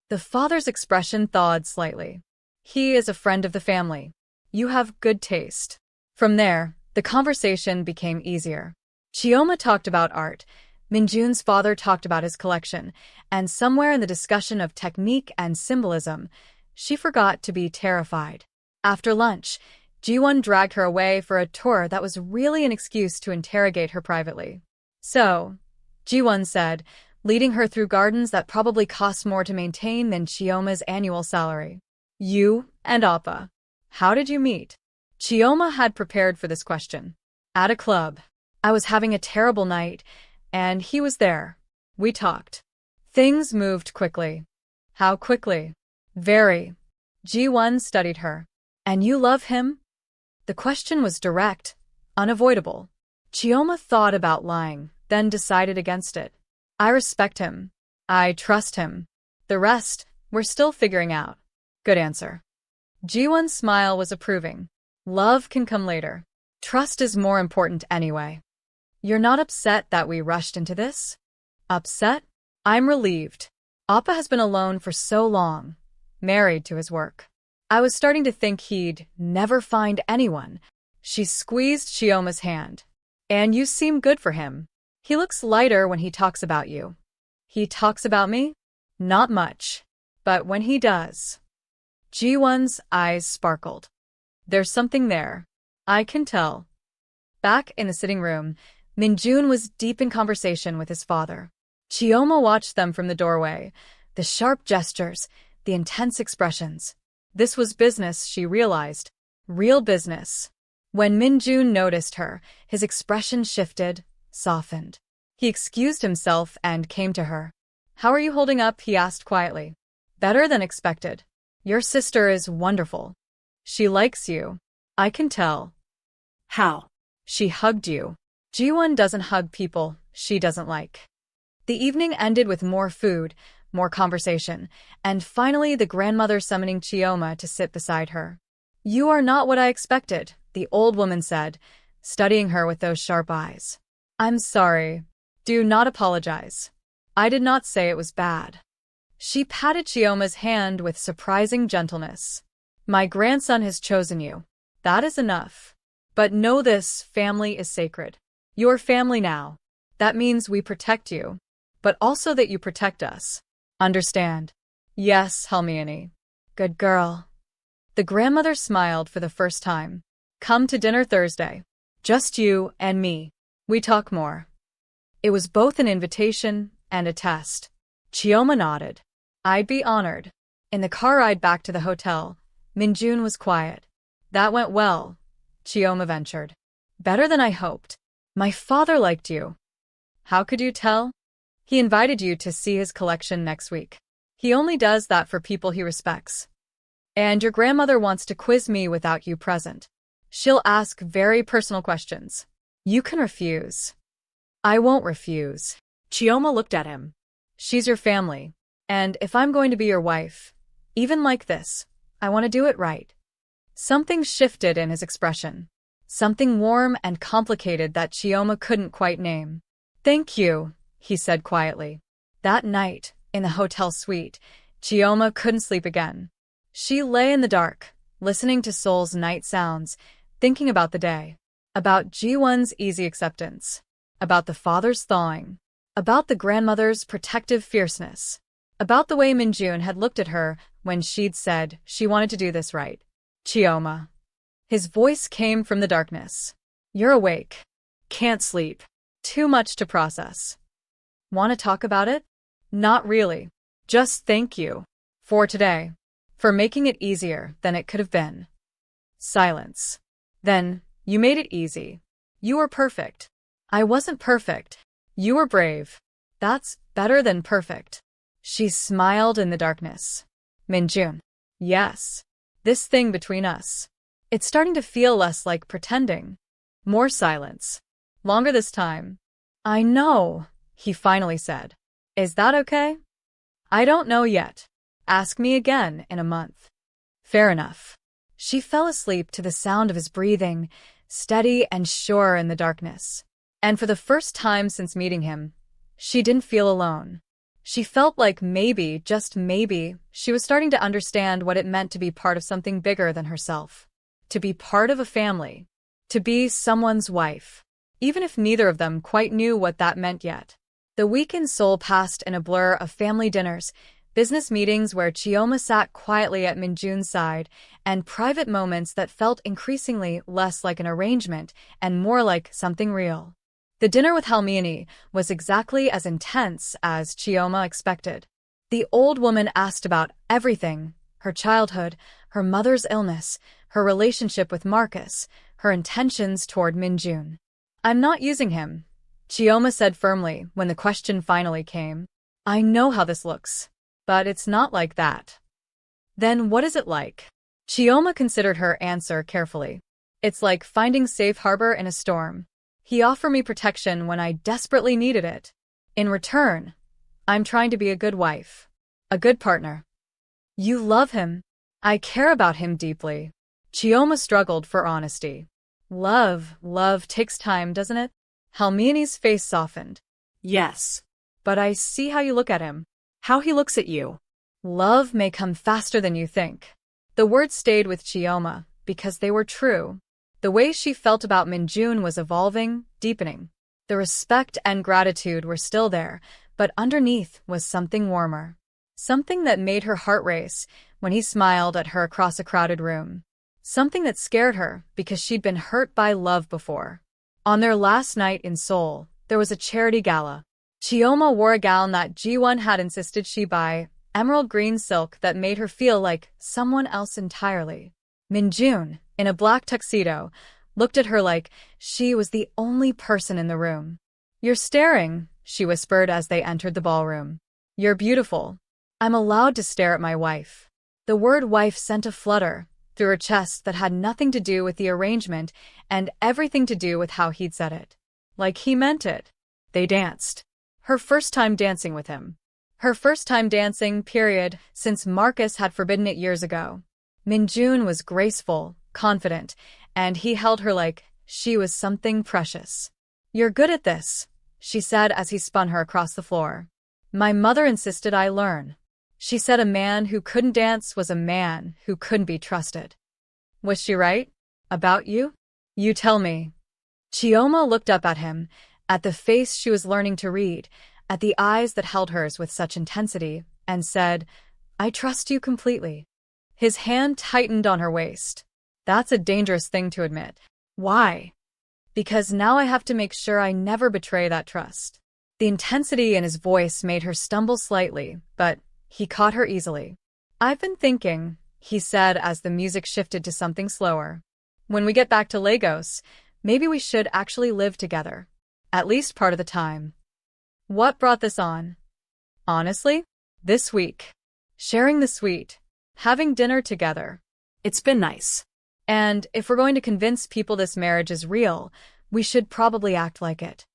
Speaker 1: The father's expression thawed slightly. He is a friend of the family. You have good taste. From there, the conversation became easier. Chioma talked about art, Min-jun's father talked about his collection, and somewhere in the discussion of technique and symbolism, she forgot to be terrified. After lunch, Ji-won dragged her away for a tour that was really an excuse to interrogate her privately. So, Ji-won said, leading her through gardens that probably cost more to maintain than Chioma's annual salary. You and Appa. How did you meet? Chioma had prepared for this question. At a club. I was having a terrible night, and he was there. We talked. Things moved quickly. How quickly? Very. Ji-won studied her. And you love him? The question was direct, unavoidable. Chioma thought about lying, then decided against it. I respect him. I trust him. The rest, we're still figuring out. Good answer. Ji-won's smile was approving. Love can come later. Trust is more important anyway. You're not upset that we rushed into this? Upset? I'm relieved. Appa has been alone for so long, married to his work. I was starting to think he'd never find anyone. She squeezed Chioma's hand. And you seem good for him. He looks lighter when he talks about you. He talks about me? Not much. But when he does. Ji-won's eyes sparkled. There's something there. I can tell. Back in the sitting room, Min-jun was deep in conversation with his father. Chioma watched them from the doorway, the sharp gestures, the intense expressions. This was business, she realized. Real business. When Min-jun noticed her, his expression shifted, softened. He excused himself and came to her. How are you holding up? He asked quietly. Better than expected. Your sister is wonderful. She likes you. I can tell.
Speaker 2: How?
Speaker 1: She hugged you. Ji-won doesn't hug people she doesn't like. The evening ended with more food, more conversation, and finally the grandmother summoning Chioma to sit beside her. You are not what I expected, the old woman said, studying her with those sharp eyes. I'm sorry. Do not apologize. I did not say it was bad. She patted Chioma's hand with surprising gentleness. My grandson has chosen you. That is enough. But know this, family is sacred. Your family now. That means we protect you, but also that you protect us. Understand? Yes, Halmione. Good girl. The grandmother smiled for the first time. Come to dinner Thursday. Just you and me. We talk more. It was both an invitation and a test. Chioma nodded. I'd be honored. In the car ride back to the hotel, Min-jun was quiet. That went well, Chioma ventured. Better than I hoped. My father liked you. How could you tell? He invited you to see his collection next week. He only does that for people he respects. And your grandmother wants to quiz me without you present. She'll ask very personal questions. You can refuse. I won't refuse.
Speaker 2: Chioma looked at him.
Speaker 1: She's your family. And if I'm going to be your wife, even like this, I want to do it right. Something shifted in his expression. Something warm and complicated that Chioma couldn't quite name. Thank you, he said quietly. That night, in the hotel suite, Chioma couldn't sleep again. She lay in the dark, listening to Seoul's night sounds, thinking about the day. About Ji-won's easy acceptance. about the father's thawing, about the grandmother's protective fierceness, about the way Min-jun had looked at her when she'd said she wanted to do this right. Chioma. His voice came from the darkness. You're awake. Can't sleep. Too much to process. Want to talk about it? Not really. Just thank you. For today. For making it easier than it could have been. Silence. Then, you made it easy. You were perfect. I wasn't perfect. You were brave. That's better than perfect. She smiled in the darkness. Min-jun. Yes. This thing between us. It's starting to feel less like pretending. More silence. Longer this time. I know, he finally said. Is that okay? I don't know yet. Ask me again in a month. Fair enough. She fell asleep to the sound of his breathing, steady and sure in the darkness. And for the first time since meeting him, she didn't feel alone. She felt like maybe, just maybe, she was starting to understand what it meant to be part of something bigger than herself. To be part of a family. To be someone's wife. Even if neither of them quite knew what that meant yet. The week in Seoul passed in a blur of family dinners, business meetings where Chioma sat quietly at Min-jun's side, and private moments that felt increasingly less like an arrangement and more like something real. The dinner with Halmini was exactly as intense as Chioma expected. The old woman asked about everything: her childhood, her mother's illness, her relationship with Marcus, her intentions toward Min-jun. I'm not using him, Chioma said firmly when the question finally came. I know how this looks, but it's not like that. Then what is it like? Chioma considered her answer carefully. It's like finding safe harbor in a storm. He offered me protection when I desperately needed it. In return, I'm trying to be a good wife. A good partner. You love him. I care about him deeply. Chioma struggled for honesty. Love takes time, doesn't it? Halmini's face softened.
Speaker 2: Yes.
Speaker 1: But I see how you look at him.
Speaker 2: How he looks at you.
Speaker 1: Love may come faster than you think. The words stayed with Chioma because they were true. The way she felt about Min-jun was evolving, deepening. The respect and gratitude were still there, but underneath was something warmer. Something that made her heart race when he smiled at her across a crowded room. Something that scared her because she'd been hurt by love before. On their last night in Seoul, there was a charity gala. Chioma wore a gown that Ji-won had insisted she buy, emerald green silk that made her feel like someone else entirely. Min-jun, in a black tuxedo, looked at her like she was the only person in the room. You're staring, she whispered as they entered the ballroom. You're beautiful. I'm allowed to stare at my wife. The word wife sent a flutter through her chest that had nothing to do with the arrangement and everything to do with how he'd said it. Like he meant it. They danced. Her first time dancing with him. Her first time dancing, period, since Marcus had forbidden it years ago. Min-jun was graceful, confident, and he held her like she was something precious. You're good at this, she said as he spun her across the floor. My mother insisted I learn. She said a man who couldn't dance was a man who couldn't be trusted. Was she right? About you? You tell me. Chioma looked up at him, at the face she was learning to read, at the eyes that held hers with such intensity, and said, I trust you completely. His hand tightened on her waist. That's a dangerous thing to admit. Why? Because now I have to make sure I never betray that trust. The intensity in his voice made her stumble slightly, but he caught her easily. I've been thinking, he said as the music shifted to something slower. When we get back to Lagos, maybe we should actually live together. At least part of the time. What brought this on? Honestly? This week. Sharing the sweet. Having dinner together.
Speaker 2: It's been nice.
Speaker 1: And if we're going to convince people this marriage is real, we should probably act like it.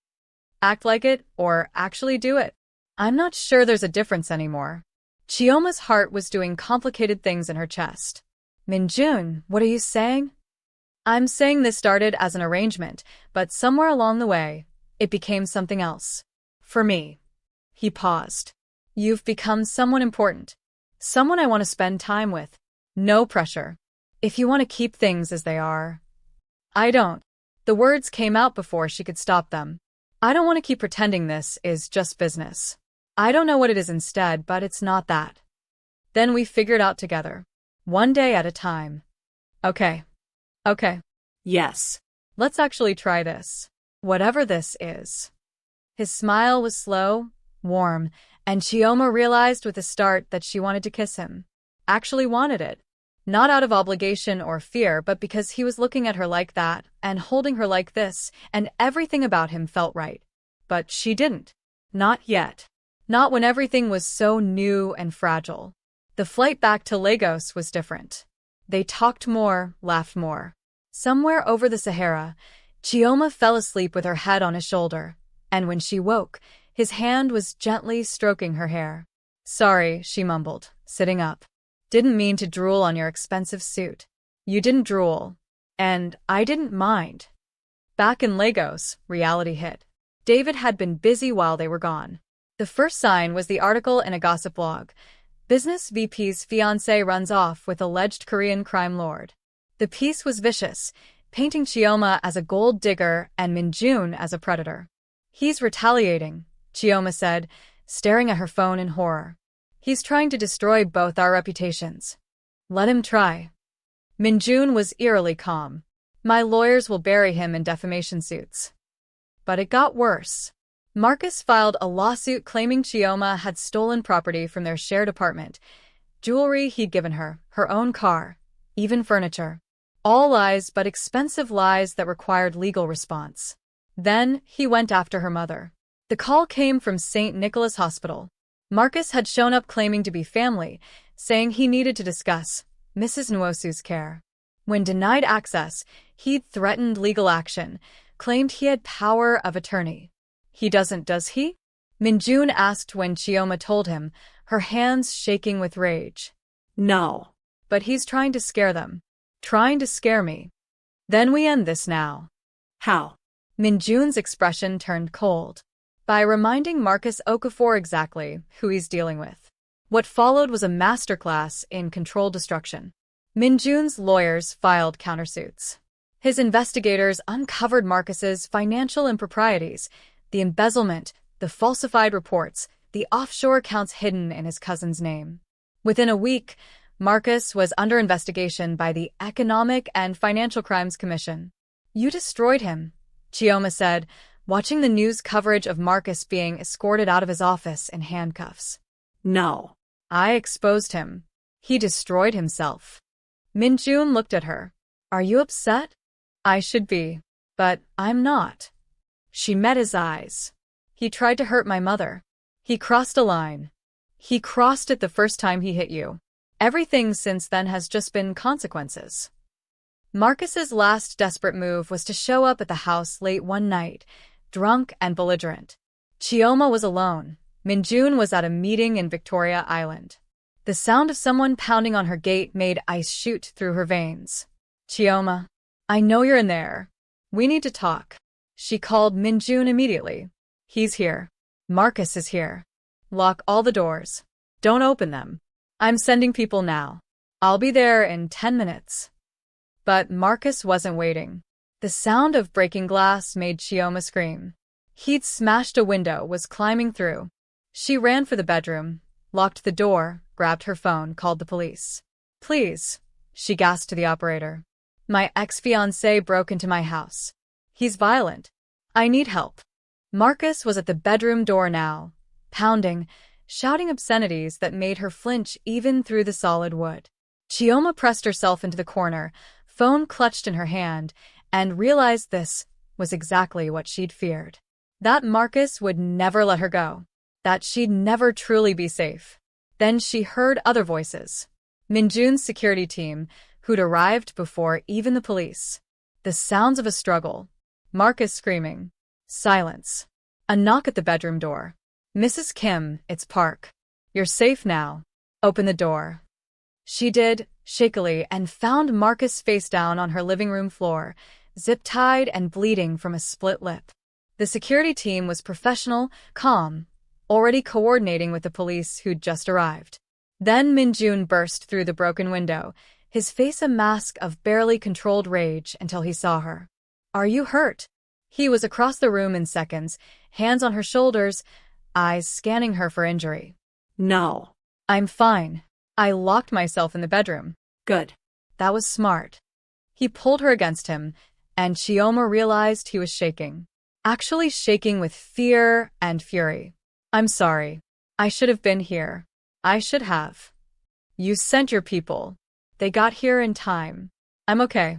Speaker 1: Act like it, or actually do it. I'm not sure there's a difference anymore. Chioma's heart was doing complicated things in her chest. Min-jun, what are you saying? I'm saying this started as an arrangement, but somewhere along the way, it became something else. For me. He paused. You've become someone important. Someone I want to spend time with. No pressure. If you want to keep things as they are. I don't. The words came out before she could stop them. I don't want to keep pretending this is just business. I don't know what it is instead, but it's not that. Then we figured out together. One day at a time. Okay. Okay.
Speaker 2: Yes.
Speaker 1: Let's actually try this. Whatever this is. His smile was slow, warm, and Chioma realized with a start that she wanted to kiss him. Actually wanted it. Not out of obligation or fear, but because he was looking at her like that, and holding her like this, and everything about him felt right. But she didn't. Not yet. Not when everything was so new and fragile. The flight back to Lagos was different. They talked more, laughed more. Somewhere over the Sahara, Chioma fell asleep with her head on his shoulder, and when she woke, his hand was gently stroking her hair. Sorry, she mumbled, sitting up. Didn't mean to drool on your expensive suit. You didn't drool. And I didn't mind. Back in Lagos, reality hit. David had been busy while they were gone. The first sign was the article in a gossip blog. Business VP's fiancé runs off with alleged Korean crime lord. The piece was vicious, painting Chioma as a gold digger and Min-jun as a predator. He's retaliating, Chioma said, staring at her phone in horror. He's trying to destroy both our reputations. Let him try. Min-jun was eerily calm. My lawyers will bury him in defamation suits. But it got worse. Marcus filed a lawsuit claiming Chioma had stolen property from their shared apartment, jewelry he'd given her, her own car, even furniture. All lies, but expensive lies that required legal response. Then he went after her mother. The call came from St. Nicholas Hospital. Marcus had shown up claiming to be family, saying he needed to discuss Mrs. Nwosu's care. When denied access, he'd threatened legal action, claimed he had power of attorney. He doesn't, does he? Min-jun asked when Chioma told him, her hands shaking with rage.
Speaker 2: No.
Speaker 1: But he's trying to scare them. Trying to scare me. Then we end this now.
Speaker 2: How?
Speaker 1: Min-jun's expression turned cold. By reminding Marcus Okafor exactly who he's dealing with. What followed was a masterclass in controlled destruction. Min-jun's lawyers filed countersuits. His investigators uncovered Marcus's financial improprieties, the embezzlement, the falsified reports, the offshore accounts hidden in his cousin's name. Within a week, Marcus was under investigation by the Economic and Financial Crimes Commission. You destroyed him, Chioma said, watching the news coverage of Marcus being escorted out of his office in handcuffs.
Speaker 2: No.
Speaker 1: I exposed him. He destroyed himself. Min-jun looked at her. Are you upset? I should be. But I'm not. She met his eyes. He tried to hurt my mother. He crossed a line. He crossed it the first time he hit you. Everything since then has just been consequences. Marcus's last desperate move was to show up at the house late one night, drunk and belligerent. Chioma was alone. Min-jun was at a meeting in Victoria Island. The sound of someone pounding on her gate made ice shoot through her veins. Chioma, I know you're in there. We need to talk. She called Min-jun immediately. He's here. Marcus is here. Lock all the doors. Don't open them. I'm sending people now. I'll be there in 10 minutes. But Marcus wasn't waiting. The sound of breaking glass made Chioma scream. He'd smashed a window, was climbing through. She ran for the bedroom, locked the door, grabbed her phone, called the police. Please, she gasped to the operator. My ex-fiancé broke into my house. He's violent. I need help. Marcus was at the bedroom door now, pounding, shouting obscenities that made her flinch even through the solid wood. Chioma pressed herself into the corner, phone clutched in her hand, and realized this was exactly what she'd feared. That Marcus would never let her go. That she'd never truly be safe. Then she heard other voices. Min-jun's security team, who'd arrived before even the police. The sounds of a struggle. Marcus screaming. Silence. A knock at the bedroom door. Mrs. Kim, it's Park. You're safe now. Open the door. She did, shakily, and found Marcus face down on her living room floor, zip-tied and bleeding from a split lip. The security team was professional, calm, already coordinating with the police who'd just arrived. Then Min-jun burst through the broken window, his face a mask of barely controlled rage until he saw her. Are you hurt? He was across the room in seconds, hands on her shoulders, eyes scanning her for injury.
Speaker 2: No.
Speaker 1: I'm fine. I locked myself in the bedroom.
Speaker 2: Good.
Speaker 1: That was smart. He pulled her against him, and Chioma realized he was shaking. Actually shaking with fear and fury. I'm sorry. I should have been here. I should have. You sent your people. They got here in time. I'm okay.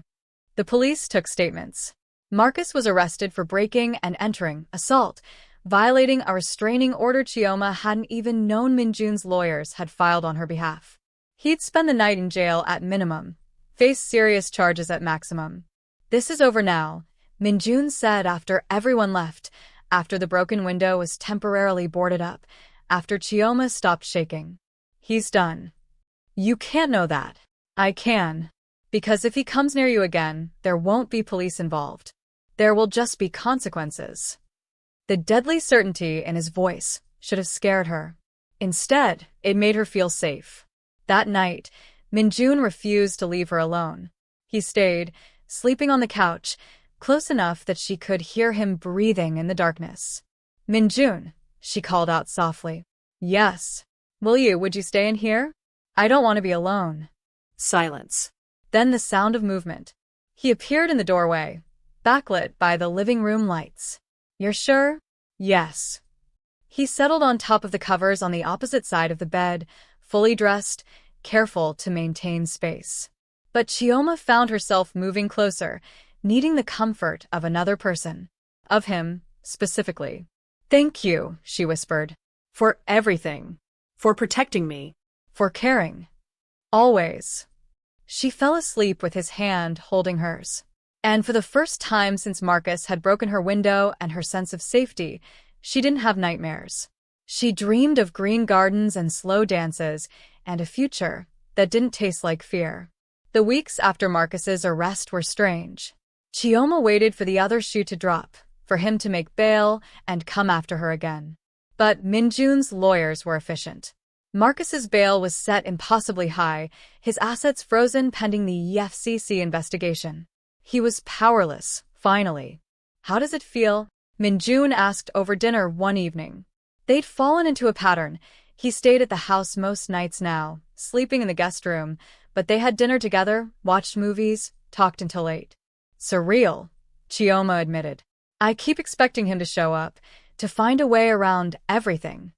Speaker 1: The police took statements. Marcus was arrested for breaking and entering, assault, violating a restraining order Chioma hadn't even known Min-jun's lawyers had filed on her behalf. He'd spend the night in jail at minimum, face serious charges at maximum. This is over now, Min-jun said after everyone left, after the broken window was temporarily boarded up, after Chioma stopped shaking. He's done. You can't know that. I can. Because if he comes near you again, there won't be police involved. There will just be consequences. The deadly certainty in his voice should have scared her. Instead, it made her feel safe. That night, Min-jun refused to leave her alone. He stayed, sleeping on the couch, close enough that she could hear him breathing in the darkness. Min-jun, she called out softly. Yes. Would you stay in here? I don't want to be alone.
Speaker 2: Silence.
Speaker 1: Then the sound of movement. He appeared in the doorway, backlit by the living room lights. You're sure? Yes. He settled on top of the covers on the opposite side of the bed, fully dressed, careful to maintain space. But Chioma found herself moving closer, needing the comfort of another person. Of him, specifically. Thank you, she whispered. For everything.
Speaker 2: For protecting me.
Speaker 1: For caring. Always. She fell asleep with his hand holding hers. And for the first time since Marcus had broken her window and her sense of safety, she didn't have nightmares. She dreamed of green gardens and slow dances, and a future that didn't taste like fear. The weeks after Marcus's arrest were strange. Chioma waited for the other shoe to drop, for him to make bail and come after her again. But Min-jun's lawyers were efficient. Marcus's bail was set impossibly high, his assets frozen pending the EFCC investigation. He was powerless, finally. How does it feel? Min-jun asked over dinner one evening. They'd fallen into a pattern. He stayed at the house most nights now, sleeping in the guest room, but they had dinner together, watched movies, talked until late. Surreal, Chioma admitted. I keep expecting him to show up, to find a way around everything.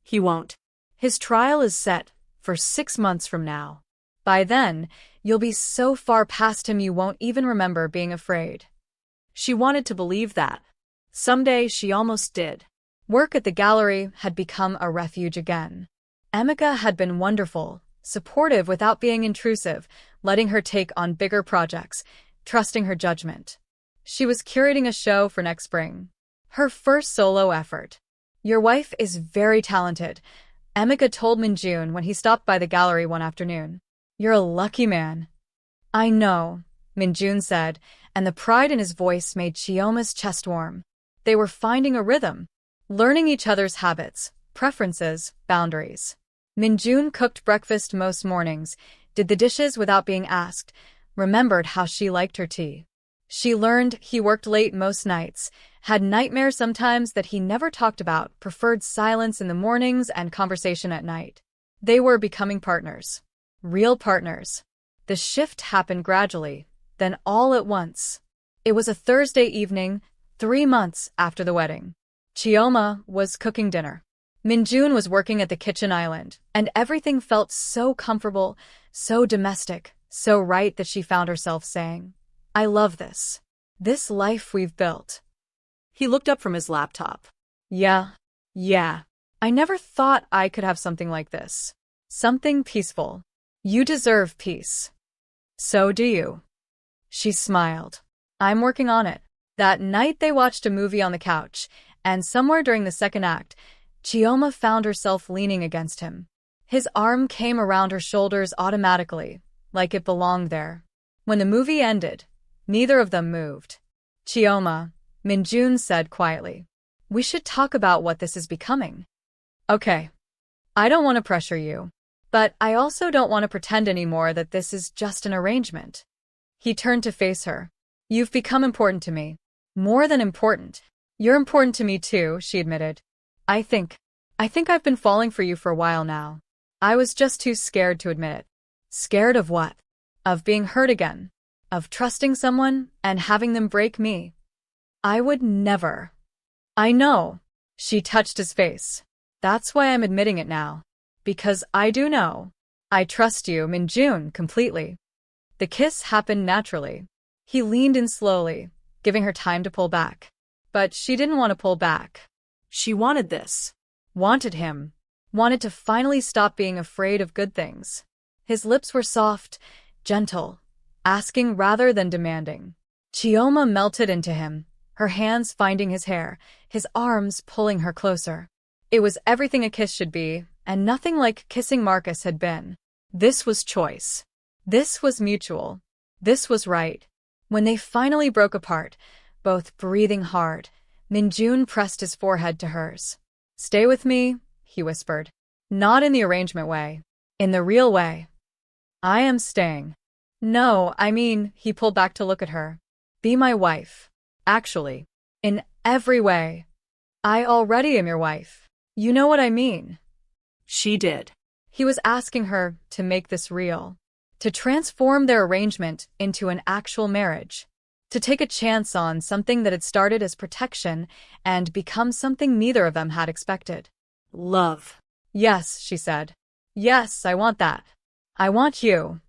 Speaker 2: He won't.
Speaker 1: His trial is set for 6 months from now. By then, you'll be so far past him you won't even remember being afraid.
Speaker 2: She wanted to believe that. Someday she almost did.
Speaker 1: Work at the gallery had become a refuge again. Emeka had been wonderful, supportive without being intrusive, letting her take on bigger projects, trusting her judgment. She was curating a show for next spring. Her first solo effort. Your wife is very talented, Emeka told Min-jun when he stopped by the gallery one afternoon. You're a lucky man. I know, Min-jun said, and the pride in his voice made Chioma's chest warm. They were finding a rhythm, learning each other's habits, preferences, boundaries. Min-jun cooked breakfast most mornings, did the dishes without being asked, remembered how she liked her tea. She learned he worked late most nights, had nightmares sometimes that he never talked about, preferred silence in the mornings and conversation at night. They were becoming partners. Real partners. The shift happened gradually, then all at once. It was a Thursday evening, 3 months after the wedding. Chioma was cooking dinner. Min-jun was working at the kitchen island, and everything felt so comfortable, so domestic, so right that she found herself saying, I love this. This life we've built.
Speaker 2: He looked up from his laptop.
Speaker 1: Yeah. I never thought I could have something like this. Something peaceful. You deserve peace. So do you. She smiled. I'm working on it. That night they watched a movie on the couch, and somewhere during the second act, Chioma found herself leaning against him. His arm came around her shoulders automatically, like it belonged there. When the movie ended, neither of them moved. Chioma, Min-jun said quietly. We should talk about what this is becoming. Okay. I don't want to pressure you. But I also don't want to pretend anymore that this is just an arrangement. He turned to face her. You've become important to me. More than important. You're important to me too, she admitted. I think I've been falling for you for a while now. I was just too scared to admit it. Scared of what? Of being hurt again. Of trusting someone and having them break me. I would never. I know. She touched his face. That's why I'm admitting it now. Because I do know. I trust you, Min-jun, completely. The kiss happened naturally. He leaned in slowly, giving her time to pull back. But she didn't want to pull back.
Speaker 2: She wanted this.
Speaker 1: Wanted him. Wanted to finally stop being afraid of good things. His lips were soft, gentle, asking rather than demanding. Chioma melted into him, her hands finding his hair, his arms pulling her closer. It was everything a kiss should be, and nothing like kissing Marcus had been. This was choice. This was mutual. This was right. When they finally broke apart, both breathing hard, Min-jun pressed his forehead to hers. Stay with me, he whispered. Not in the arrangement way. In the real way. I am staying. No, I mean, he pulled back to look at her. Be my wife. Actually. In every way. I already am your wife. You know what I mean.
Speaker 2: She did.
Speaker 1: He was asking her to make this real. To transform their arrangement into an actual marriage. To take a chance on something that had started as protection and become something neither of them had expected.
Speaker 2: Love.
Speaker 1: Yes, she said. Yes, I want that. I want you.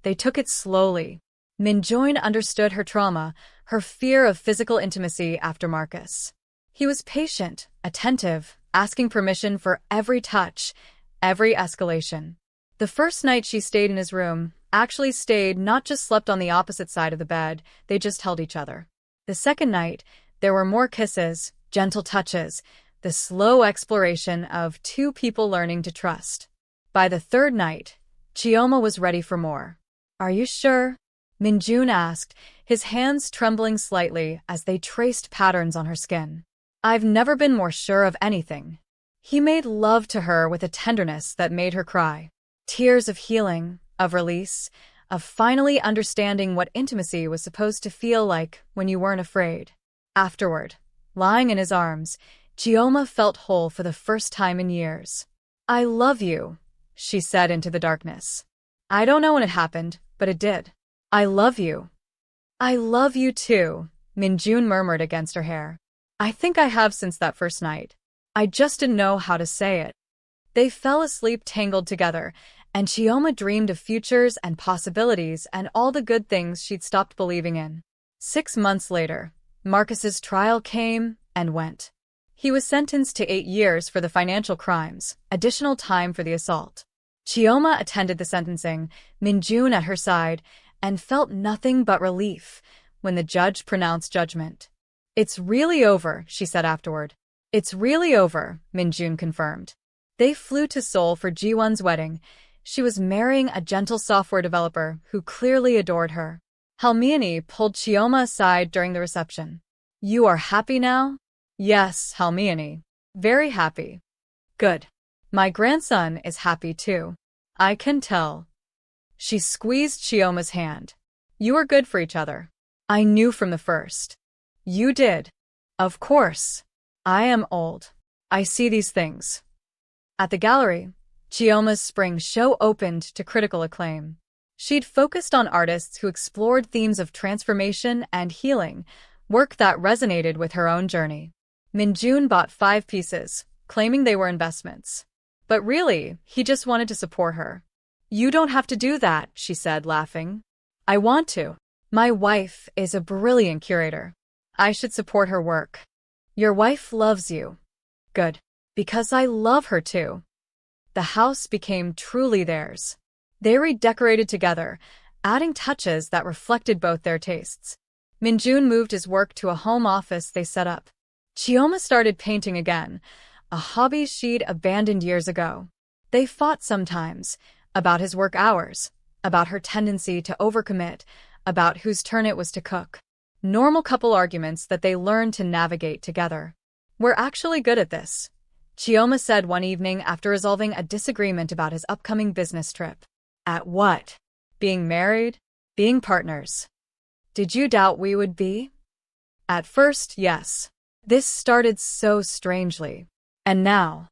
Speaker 1: They took it slowly. Min-jun understood her trauma, her fear of physical intimacy after Marcus. He was patient, attentive, asking permission for every touch, every escalation. The first night she stayed in his room, actually stayed, not just slept on the opposite side of the bed, they just held each other. The second night, there were more kisses, gentle touches, the slow exploration of two people learning to trust. By the third night, Chioma was ready for more. Are you sure? Min-jun asked, his hands trembling slightly as they traced patterns on her skin. I've never been more sure of anything. He made love to her with a tenderness that made her cry. Tears of healing, of release, of finally understanding what intimacy was supposed to feel like when you weren't afraid. Afterward, lying in his arms, Chioma felt whole for the first time in years. I love you, she said into the darkness. I don't know when it happened, but it did. I love you. I love you too, Min-jun murmured against her hair. I think I have since that first night. I just didn't know how to say it. They fell asleep tangled together, and Chioma dreamed of futures and possibilities and all the good things she'd stopped believing in. 6 months later, Marcus's trial came and went. He was sentenced to 8 years for the financial crimes, additional time for the assault. Chioma attended the sentencing, Min-jun at her side, and felt nothing but relief when the judge pronounced judgment. It's really over, she said afterward. It's really over, Min-jun confirmed. They flew to Seoul for Ji-won's wedding. She was marrying a gentle software developer who clearly adored her. Halmiani pulled Chioma aside during the reception. You are happy now? Yes, Halmiani. Very happy. Good. My grandson is happy too. I can tell. She squeezed Chioma's hand. You are good for each other. I knew from the first. You did. Of course. I am old. I see these things. At the gallery, Chioma's spring show opened to critical acclaim. She'd focused on artists who explored themes of transformation and healing, work that resonated with her own journey. Min-jun bought 5 pieces, claiming they were investments. But really, he just wanted to support her. You don't have to do that, she said, laughing. I want to. My wife is a brilliant curator. I should support her work. Your wife loves you. Good. Because I love her too. The house became truly theirs. They redecorated together, adding touches that reflected both their tastes. Min-jun moved his work to a home office they set up. Chioma started painting again, a hobby she'd abandoned years ago. They fought sometimes, about his work hours, about her tendency to overcommit, about whose turn it was to cook. Normal couple arguments that they learned to navigate together. We're actually good at this, Chioma said one evening after resolving a disagreement about his upcoming business trip. At what? Being married? Being partners. Did you doubt we would be? At first, yes. This started so strangely. And now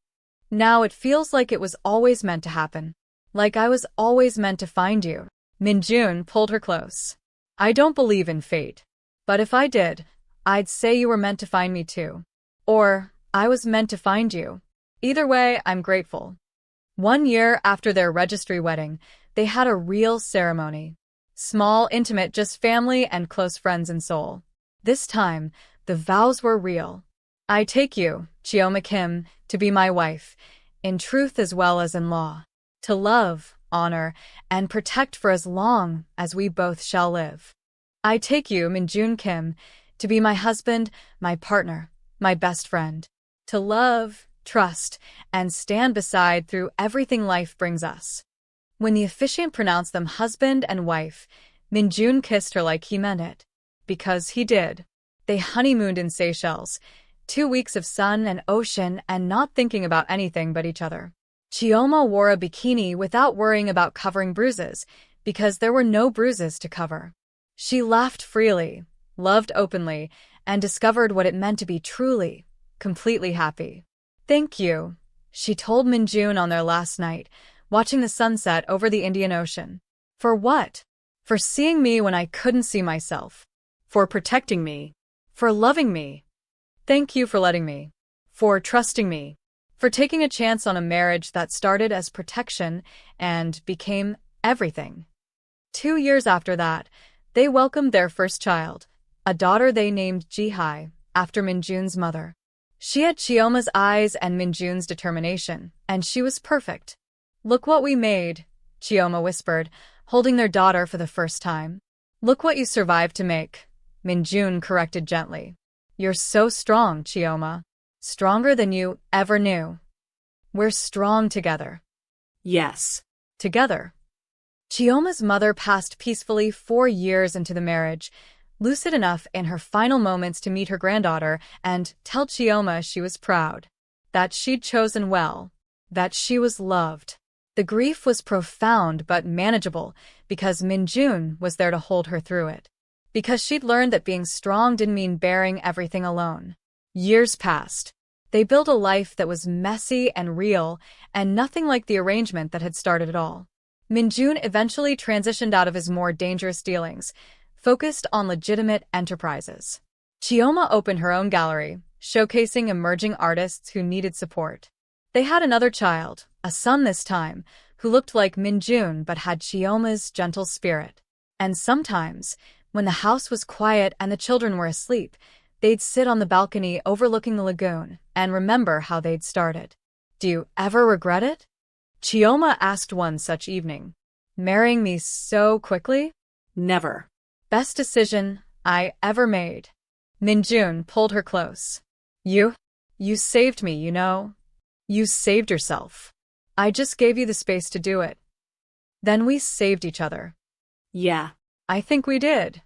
Speaker 1: it feels like it was always meant to happen. Like I was always meant to find you. Min-jun pulled her close. I don't believe in fate. But if I did, I'd say you were meant to find me too. Or, I was meant to find you. Either way, I'm grateful. 1 year after their registry wedding, they had a real ceremony. Small, intimate, just family and close friends in Seoul. This time, the vows were real. I take you, Chioma Kim, to be my wife, in truth as well as in law. To love, honor, and protect for as long as we both shall live. I take you, Min-jun Kim, to be my husband, my partner, my best friend. To love, trust, and stand beside through everything life brings us. When the officiant pronounced them husband and wife, Min-jun kissed her like he meant it. Because he did. They honeymooned in Seychelles, 2 weeks of sun and ocean and not thinking about anything but each other. Chioma wore a bikini without worrying about covering bruises, because there were no bruises to cover. She laughed freely, loved openly, and discovered what it meant to be truly, completely happy. Thank you, she told Min-jun on their last night, watching the sunset over the Indian Ocean. For what? For seeing me when I couldn't see myself. For protecting me. For loving me. Thank you for letting me. For trusting me. For taking a chance on a marriage that started as protection and became everything. 2 years after that, they welcomed their first child, a daughter they named Ji-hai, after Min-jun's mother. She had Chioma's eyes and Min-jun's determination, and she was perfect. Look what we made, Chioma whispered, holding their daughter for the first time. Look what you survived to make, Min-jun corrected gently. You're so strong, Chioma. Stronger than you ever knew. We're strong together.
Speaker 2: Yes.
Speaker 1: Together. Chioma's mother passed peacefully 4 years into the marriage, lucid enough in her final moments to meet her granddaughter and tell Chioma she was proud. That she'd chosen well. That she was loved. The grief was profound but manageable because Min-jun was there to hold her through it. Because she'd learned that being strong didn't mean bearing everything alone. Years passed. They built a life that was messy and real, and nothing like the arrangement that had started it all. Min-jun eventually transitioned out of his more dangerous dealings, focused on legitimate enterprises. Chioma opened her own gallery, showcasing emerging artists who needed support. They had another child, a son this time, who looked like Min-jun but had Chioma's gentle spirit. And sometimes, when the house was quiet and the children were asleep, they'd sit on the balcony overlooking the lagoon and remember how they'd started. Do you ever regret it? Chioma asked one such evening. Marrying me so quickly?
Speaker 2: Never.
Speaker 1: Best decision I ever made. Min-jun pulled her close. You saved me, you know. You saved yourself. I just gave you the space to do it. Then we saved each other.
Speaker 2: Yeah.
Speaker 1: I think we did.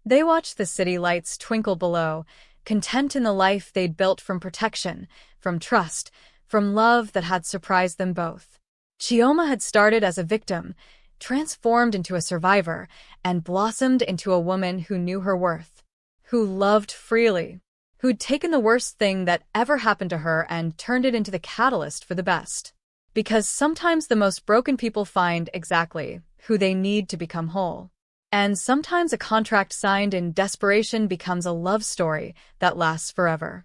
Speaker 1: They watched the city lights twinkle below, content in the life they'd built from protection, from trust, from love that had surprised them both. Chioma had started as a victim, transformed into a survivor, and blossomed into a woman who knew her worth, who loved freely, who'd taken the worst thing that ever happened to her and turned it into the catalyst for the best. Because sometimes the most broken people find exactly who they need to become whole. And sometimes a contract signed in desperation becomes a love story that lasts forever.